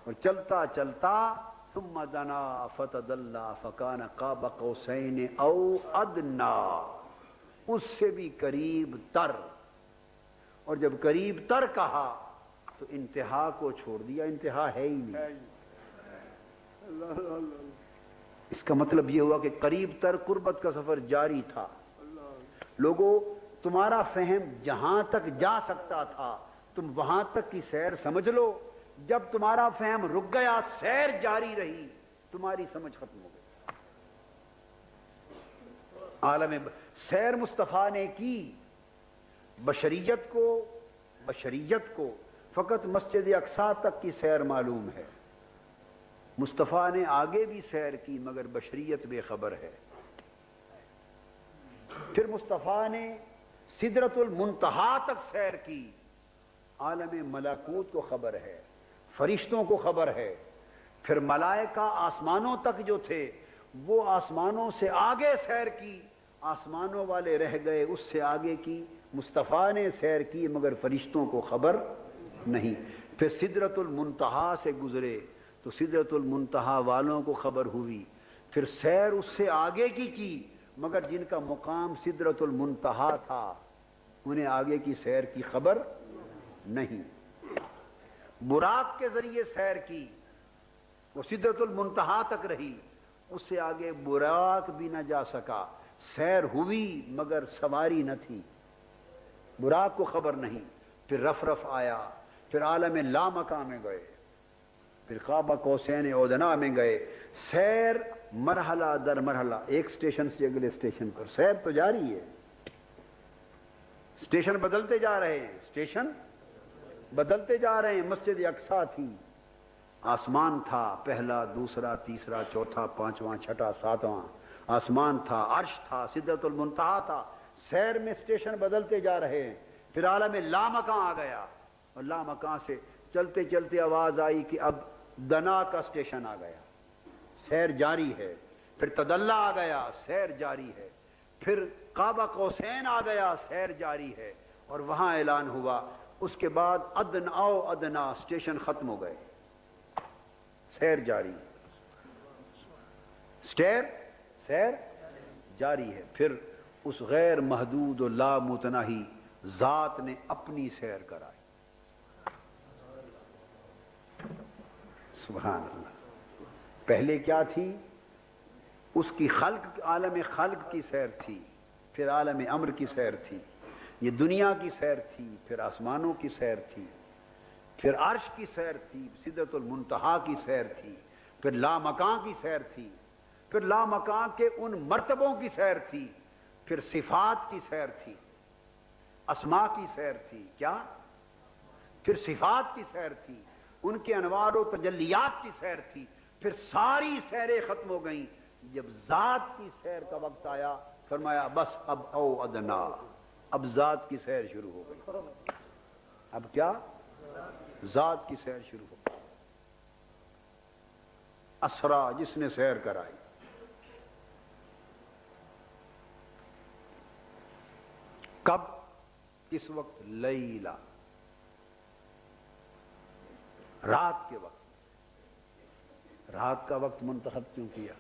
اور چلتا چلتا ثم دنا فتدلی فکان قاب قوسین او ادنا، اس سے بھی قریب تر. اور جب قریب تر کہا تو انتہا کو چھوڑ دیا، انتہا ہے ہی نہیں. اس کا مطلب یہ ہوا کہ قریب تر قربت کا سفر جاری تھا. لوگوں تمہارا فہم جہاں تک جا سکتا تھا تم وہاں تک کی سیر سمجھ لو، جب تمہارا فہم رک گیا سیر جاری رہی، تمہاری سمجھ ختم ہو گئی. عالم سیر مصطفیٰ نے کی، بشریت کو فقط مسجد اقصیٰ تک کی سیر معلوم ہے. مصطفیٰ نے آگے بھی سیر کی مگر بشریت بے خبر ہے. پھر مصطفیٰ نے سدرۃ المنتہا تک سیر کی، عالم ملکوت کو خبر ہے، فرشتوں کو خبر ہے. پھر ملائکہ آسمانوں تک جو تھے وہ آسمانوں سے آگے سیر کی، آسمانوں والے رہ گئے، اس سے آگے کی مصطفیٰ نے سیر کی مگر فرشتوں کو خبر نہیں. پھر سدرۃ المنتہا سے گزرے تو سدرۃ المنتہا والوں کو خبر ہوئی. پھر سیر اس سے آگے کی مگر جن کا مقام سدرۃ المنتہا تھا انہیں آگے کی سیر کی خبر نہیں. براق کے ذریعے سیر کی، وہ سدرۃ المنتہا تک رہی، اس سے آگے براق بھی نہ جا سکا. سیر ہوئی مگر سواری نہ تھی، براق کو خبر نہیں. پھر رف آیا، پھر عالم لامکاں میں گئے، پھر قاب قوسین او ادنیٰ میں گئے. سیر مرحلہ در مرحلہ، ایک اسٹیشن سے اگلے اسٹیشن پر سیر تو جاری ہے. اسٹیشن بدلتے جا رہے ہیں. مسجد اقصیٰ تھی، آسمان تھا، پہلا، دوسرا، تیسرا، چوتھا، پانچواں، چھٹا، ساتواں آسمان تھا، عرش تھا، سدرۃ المنتہا تھا. سیر میں اسٹیشن بدلتے جا رہے ہیں. پھر عالم لامکاں آ گیا اور لامکاں سے چلتے چلتے آواز آئی کہ اب دنا کا اسٹیشن آ گیا، سیر جاری ہے. پھر تدلی آ گیا، سیر جاری ہے. پھر قاب قوسین آ گیا، سیر جاری ہے. اور وہاں اعلان ہوا، اس کے بعد ادنا او ادنا، اسٹیشن ختم ہو گئے، سیر جاری، سیر جاری ہے. پھر اس غیر محدود و لامتناہی ذات نے اپنی سیر کرائی. سبحان اللہ. پہلے کیا تھی؟ اس کی خلق، عالم خلق کی سیر تھی، پھر عالم امر کی سیر تھی، یہ دنیا کی سیر تھی، پھر آسمانوں کی سیر تھی، پھر عرش کی سیر تھی، سدرۃ المنتہا کی سیر تھی، پھر لامکاں کی سیر تھی، پھر لامکاں کے ان مرتبوں کی سیر تھی، پھر صفات کی سیر تھی، اسماء کی سیر تھی. کیا؟ پھر صفات کی سیر تھی، ان کے انوار و تجلیات کی سیر تھی. پھر ساری سیریں ختم ہو گئیں. جب ذات کی سیر کا وقت آیا فرمایا بس اب او ادنا، اب ذات کی سیر شروع ہو گئی. اب کیا؟ ذات کی سیر شروع ہو گئی. اسرا، جس نے سیر کرائی. کب؟ کس وقت؟ لیلا، رات کے وقت. رات کا وقت منتخب کیوں کیا؟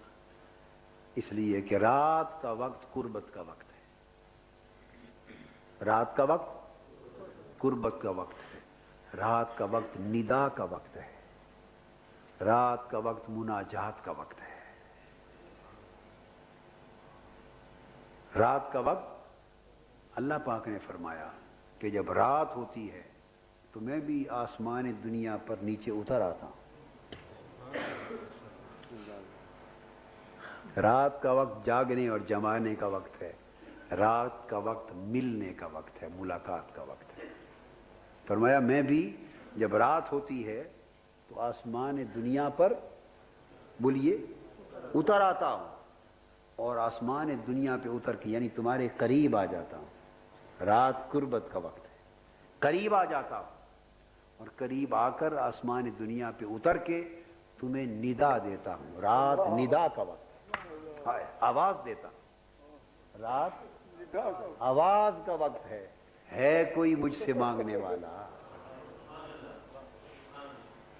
اس لیے کہ رات کا وقت قربت کا وقت ہے. رات کا وقت قربت کا وقت ہے. رات کا وقت ندا کا وقت ہے. رات کا وقت مناجات کا وقت ہے. رات کا وقت اللہ پاک نے فرمایا کہ جب رات ہوتی ہے تو میں بھی آسمان دنیا پر نیچے اتر آتا ہوں. رات کا وقت جاگنے اور جمانے کا وقت ہے. رات کا وقت ملنے کا وقت ہے، ملاقات کا وقت ہے. فرمایا میں بھی جب رات ہوتی ہے تو آسمان دنیا پر بولیے اتر آتا ہوں. اور آسمان دنیا پہ اتر کے یعنی تمہارے قریب آ جاتا ہوں. رات قربت کا وقت ہے, قریب آ جاتا ہوں اور قریب آ کر آسمان دنیا پہ اتر کے تمہیں ندا دیتا ہوں. رات ندا کا وقت ہے, آواز دیتا ہوں. رات آواز کا وقت ہے کوئی مجھ سے مانگنے والا.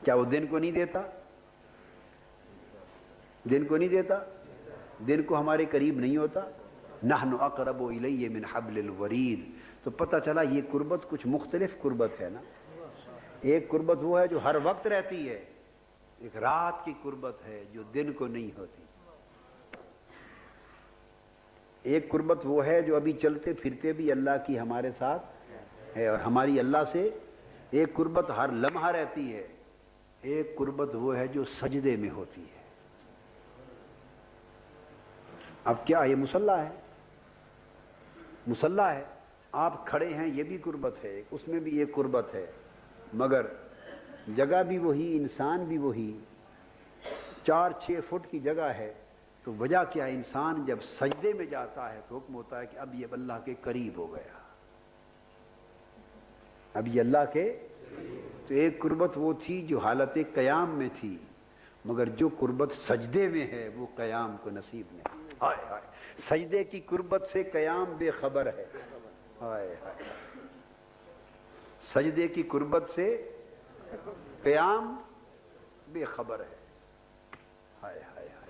کیا وہ دن کو نہیں دیتا؟ دن کو نہیں دیتا؟ دن کو ہمارے قریب نہیں ہوتا؟ نحن اقرب الیہ من حبل الورید. تو پتہ چلا یہ قربت کچھ مختلف قربت ہے نا. ایک قربت وہ ہے جو ہر وقت رہتی ہے, ایک رات کی قربت ہے جو دن کو نہیں ہوتی. ایک قربت وہ ہے جو ابھی چلتے پھرتے بھی اللہ کی ہمارے ساتھ ہے اور ہماری اللہ سے. ایک قربت ہر لمحہ رہتی ہے. ایک قربت وہ ہے جو سجدے میں ہوتی ہے. اب کیا یہ مصلی ہے؟ مصلی ہے, آپ کھڑے ہیں, یہ بھی قربت ہے, اس میں بھی ایک قربت ہے, مگر جگہ بھی وہی, انسان بھی وہی, 4-6 فٹ کی جگہ ہے. تو وجہ کیا ہے؟ انسان جب سجدے میں جاتا ہے تو حکم ہوتا ہے کہ اب یہ اللہ کے قریب ہو گیا, اب یہ اللہ کے. تو ایک قربت وہ تھی جو حالت قیام میں تھی, مگر جو قربت سجدے میں ہے وہ قیام کو نصیب نہیں. ہائے ہائے, سجدے کی قربت سے قیام بے خبر ہے. ہائے ہائے, سجدے کی قربت سے قیام بے خبر ہے. ہائے ہائے ہائے,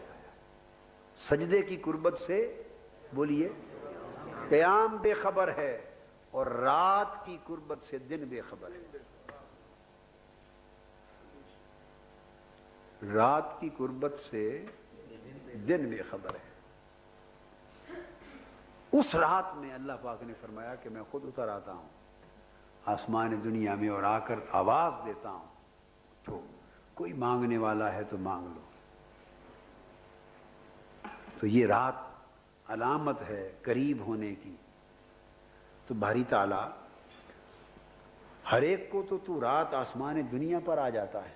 سجدے کی قربت سے بولیے قیام بے خبر ہے, اور رات کی قربت سے دن بے خبر ہے. رات کی قربت سے دن بے خبر ہے. اس رات میں اللہ پاک نے فرمایا کہ میں خود اتر آتا ہوں آسمان دنیا میں اور آ کر آواز دیتا ہوں, تو کوئی مانگنے والا ہے تو مانگ لو. تو یہ رات علامت ہے قریب ہونے کی. تو باری تعالیٰ ہر ایک کو تو رات آسمان دنیا پر آ جاتا ہے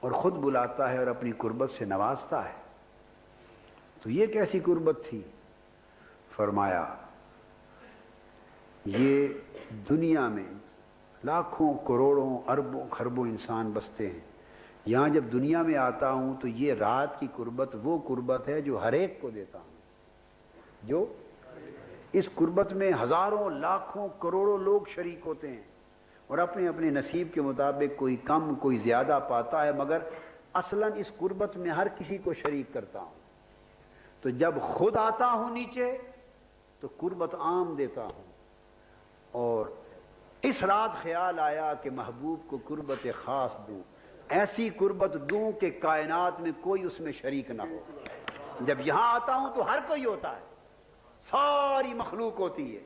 اور خود بلاتا ہے اور اپنی قربت سے نوازتا ہے. تو یہ کیسی قربت تھی؟ فرمایا یہ دنیا میں لاکھوں کروڑوں اربوں خربوں انسان بستے ہیں, یہاں جب دنیا میں آتا ہوں تو یہ رات کی قربت وہ قربت ہے جو ہر ایک کو دیتا ہوں. جو اس قربت میں ہزاروں لاکھوں کروڑوں لوگ شریک ہوتے ہیں اور اپنے اپنے نصیب کے مطابق کوئی کم کوئی زیادہ پاتا ہے, مگر اصلاً اس قربت میں ہر کسی کو شریک کرتا ہوں. تو جب خود آتا ہوں نیچے تو قربت عام دیتا ہوں, اور اس رات خیال آیا کہ محبوب کو قربت خاص دوں, ایسی قربت دوں کہ کائنات میں کوئی اس میں شریک نہ ہو. جب یہاں آتا ہوں تو ہر کوئی ہوتا ہے, ساری مخلوق ہوتی ہے,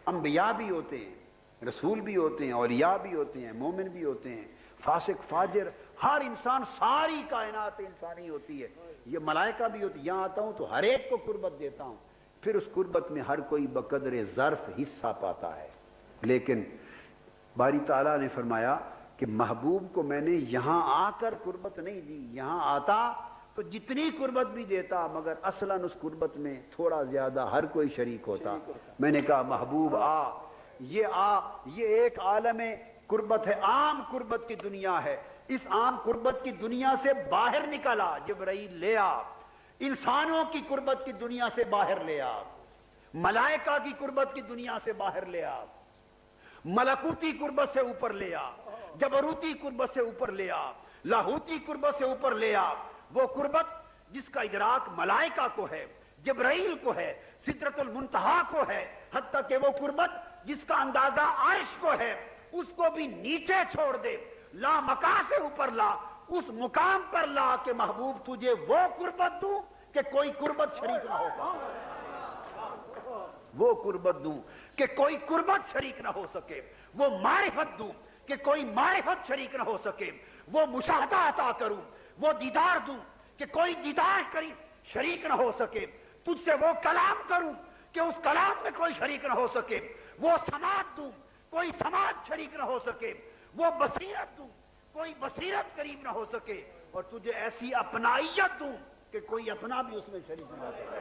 انبیاء بھی ہوتے ہیں, رسول بھی ہوتے ہیں, اولیاء بھی ہوتے ہیں, مومن بھی ہوتے ہیں, فاسق فاجر, ہر انسان, ساری کائنات انسانی ہوتی ہے. یہ ملائکہ بھی ہوتی ہے. یہاں آتا ہوں تو ہر ایک کو قربت دیتا ہوں, پھر اس قربت میں ہر کوئی بقدر ظرف حصہ پاتا ہے. لیکن باری تعالیٰ نے فرمایا کہ محبوب کو میں نے یہاں آ کر قربت نہیں دی, یہاں آتا تو جتنی قربت بھی دیتا, مگر اصلاً اس قربت میں تھوڑا زیادہ ہر کوئی شریک ہوتا. میں نے کہا محبوب آ, یہ ایک عالم قربت ہے, عام قربت کی دنیا ہے. اس عام قربت کی دنیا سے باہر نکلا جبرائیل, لے آ انسانوں کی قربت کی دنیا سے باہر لے آ, ملائکہ کی قربت کی دنیا سے باہر لے آ, ملکوتی قربت سے اوپر لے آ, جبروتی قربت سے اوپر لے آ, لاہوتی قربت سے اوپر لے آ. وہ قربت جس کا ادراک ملائکہ کو ہے, جبرائیل کو ہے, سدرۃ المنتہا کو ہے, حتیٰ کہ وہ قربت جس کا اندازہ عرش کو ہے, اس کو بھی نیچے چھوڑ دے, لا مکان سے اوپر لا, اس مقام پر لا کہ محبوب تجھے وہ قربت دوں کہ کوئی قربت شریک نہ ہو سکے, وہ قربت دوں کہ کوئی قربت شریک نہ ہو سکے, وہ معرفت دوں کہ کوئی معرفت شریک نہ ہو سکے, وہ مشاہدہ عطا کروں, وہ دیدار دوں کہ کوئی دیدار شریک نہ ہو سکے, تجھ سے وہ کلام کروں کہ اس کلام میں کوئی شریک نہ ہو سکے, وہ سماعت دوں کوئی سماعت شریک نہ ہو سکے, وہ بصیرت دوں کوئی بصیرت قریب نہ ہو سکے, اور تجھے ایسی اپنائیت دوں کہ کوئی اپنا بھی اس میں شریک نہ ہو سکے.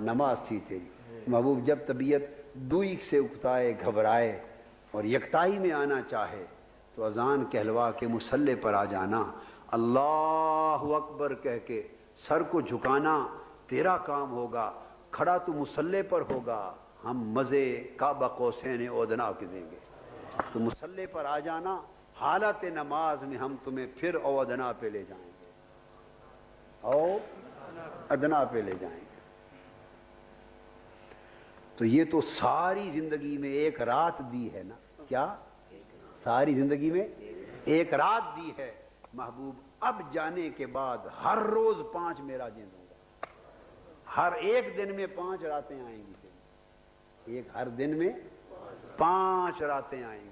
نماز تھی تیری۔ محبوب جب طبیعت دوئی سے اکتائے گھبرائے اور یکتائی میں آنا چاہے تو اذان کہلوا کے مصلی پر آ جانا، اللہ اکبر کہہ کے سر کو جھکانا تیرا کام ہوگا، کھڑا تو مصلی پر ہوگا، ہم مزے کعبہ قوسین ادنیٰ کے دیں گے۔ تو مصلی پر آ جانا، حالت نماز میں ہم تمہیں پھر او ادنا پہ لے جائیں گے، او ادنا پہ لے جائیں گے۔ تو یہ تو ساری زندگی میں ایک رات دی ہے نا، کیا ساری زندگی میں ایک رات دی ہے محبوب۔ اب جانے کے بعد ہر روز 5 معراجیں دوں گا، ہر ایک دن میں 5 راتیں آئیں گی، ہر دن میں 5 راتیں آئیں گی،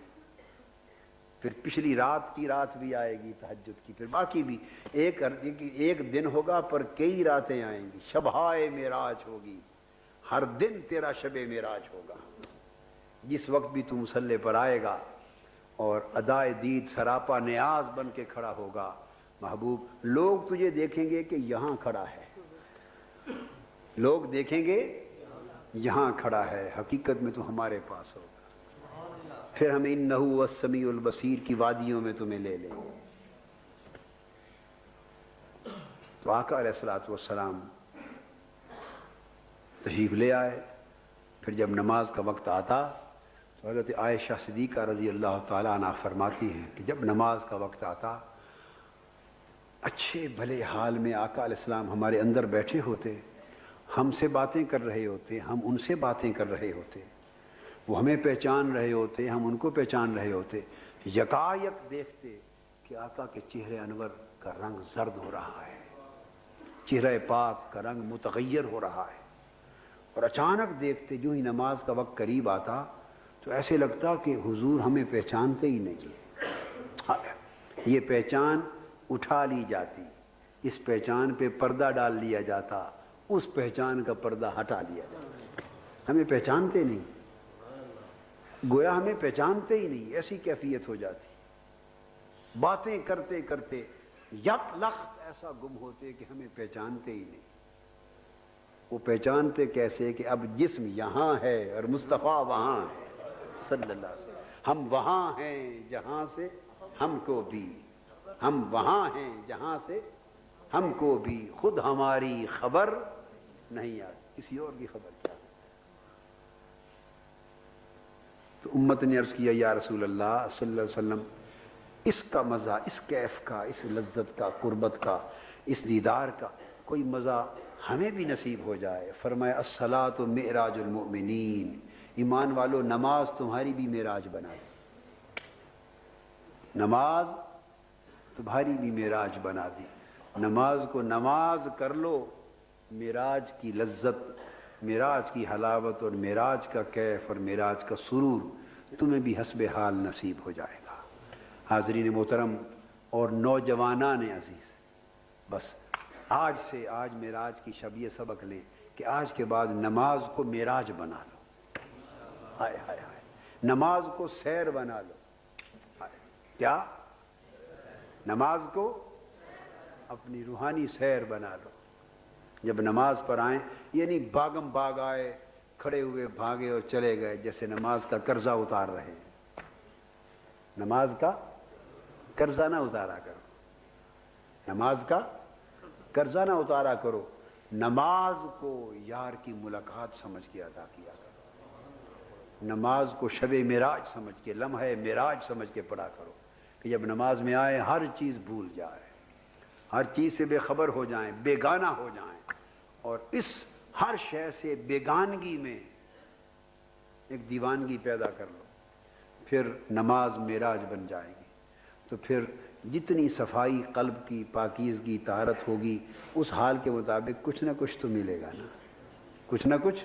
پھر پچھلی رات کی رات بھی آئے گی تہجد کی، پھر باقی بھی ایک دن ہوگا پر کئی راتیں آئیں گی، شبہائے معراج ہوگی، ہر دن تیرا شب معراج ہوگا۔ جس وقت بھی تو مصلی پر آئے گا اور ادائے دید سراپا نیاز بن کے کھڑا ہوگا محبوب، لوگ تجھے دیکھیں گے کہ یہاں کھڑا ہے، لوگ دیکھیں گے یہاں کھڑا ہے، حقیقت میں تو ہمارے پاس ہوگا، پھر ہم انہ السمیع البصیر کی وادیوں میں تمہیں لے لیں گے۔ تو آقا علیہ الصلوۃ والسلام تشریف لے آئے، پھر جب نماز کا وقت آتا تو حضرت عائشہ صدیقہ رضی اللہ تعالیٰ عنہ فرماتی ہیں کہ جب نماز کا وقت آتا، اچھے بھلے حال میں آقا علیہ السلام ہمارے اندر بیٹھے ہوتے، ہم سے باتیں کر رہے ہوتے، ہم ان سے باتیں کر رہے ہوتے، وہ ہمیں پہچان رہے ہوتے، ہم ان کو پہچان رہے ہوتے، یکایک دیکھتے کہ آقا کے چہرے انور کا رنگ زرد ہو رہا ہے، چہرہ پاک کا رنگ متغیر ہو رہا ہے، اور اچانک دیکھتے جو ہی نماز کا وقت قریب آتا تو ایسے لگتا کہ حضور ہمیں پہچانتے ہی نہیں، یہ پہچان اٹھا لی جاتی، اس پہچان پہ پردہ ڈال لیا جاتا، اس پہچان کا پردہ ہٹا لیا جاتا، ہمیں پہچانتے نہیں، گویا ہمیں پہچانتے ہی نہیں، ایسی کیفیت ہو جاتی، باتیں کرتے کرتے یک لخت ایسا گم ہوتے کہ ہمیں پہچانتے ہی نہیں۔ وہ پہچانتے کیسے کہ اب جسم یہاں ہے اور مصطفیٰ وہاں ہے صلی اللہ علیہ وسلم، ہم وہاں ہیں جہاں سے ہم کو بھی، ہم وہاں ہیں جہاں سے ہم کو بھی، خود ہماری خبر نہیں آتی، کسی اور کی خبر کیا۔ تو امت نے عرض کیا یا رسول اللہ صلی اللہ علیہ وسلم، اس کا مزہ، اس کیف کا، اس لذت کا، قربت کا، اس دیدار کا کوئی مزہ ہمیں بھی نصیب ہو جائے۔ فرمایا الصلاۃ معراج المؤمنین، ایمان والو نماز تمہاری بھی معراج بنا دی، نماز تمہاری بھی معراج بنا دی، نماز کو نماز کر لو، معراج کی لذت، معراج کی حلاوت اور معراج کا کیف اور معراج کا سرور تمہیں بھی حسب حال نصیب ہو جائے گا۔ حاضرین محترم اور نوجوانان عزیز، بس آج سے، آج معراج کی شب یہ سبق لیں کہ آج کے بعد نماز کو معراج بنا لو، ہائے ہائے ہائے، نماز کو سیر بنا لو، کیا نماز کو اپنی روحانی سیر بنا لو۔ جب نماز پر آئیں، یعنی بھاگم بھاگ آئے، کھڑے ہوئے بھاگے اور چلے گئے، جیسے نماز کا قرضہ اتار رہے ہیں، نماز کا قرضہ نہ اتارا کرو، نماز کا قرضہ نہ اتارا کرو، نماز کو یار کی ملاقات سمجھ کے ادا کیا کرو، نماز کو شب معراج سمجھ کے، لمحہ معراج سمجھ کے پڑھا کرو کہ جب نماز میں آئے ہر چیز بھول جائے، ہر چیز سے بے خبر ہو جائیں، بیگانہ ہو جائیں، اور اس ہر شے سے بیگانگی میں ایک دیوانگی پیدا کر لو، پھر نماز معراج بن جائے گی۔ تو پھر جتنی صفائی قلب کی، پاکیزگی، طہارت ہوگی، اس حال کے مطابق کچھ نہ کچھ تو ملے گا نا، کچھ نہ کچھ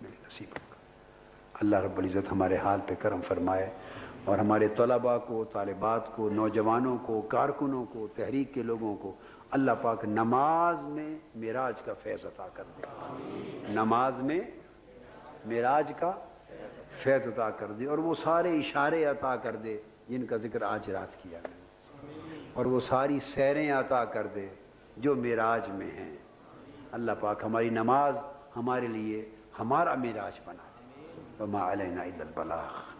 نصیب ہوگا۔ اللہ رب العزت ہمارے حال پہ کرم فرمائے، اور ہمارے طلباء کو، طالبات کو، نوجوانوں کو، کارکنوں کو، تحریک کے لوگوں کو اللہ پاک نماز میں معراج کا فیض عطا کر دے، نماز میں معراج کا فیض عطا کر دے، اور وہ سارے اشارے عطا کر دے جن کا ذکر آج رات کیا گیا، اور وہ ساری سیریں عطا کر دے جو معراج میں ہیں۔ اللہ پاک ہماری نماز ہمارے لیے ہمارا معراج بنا دے وما علینا الا البلاغ.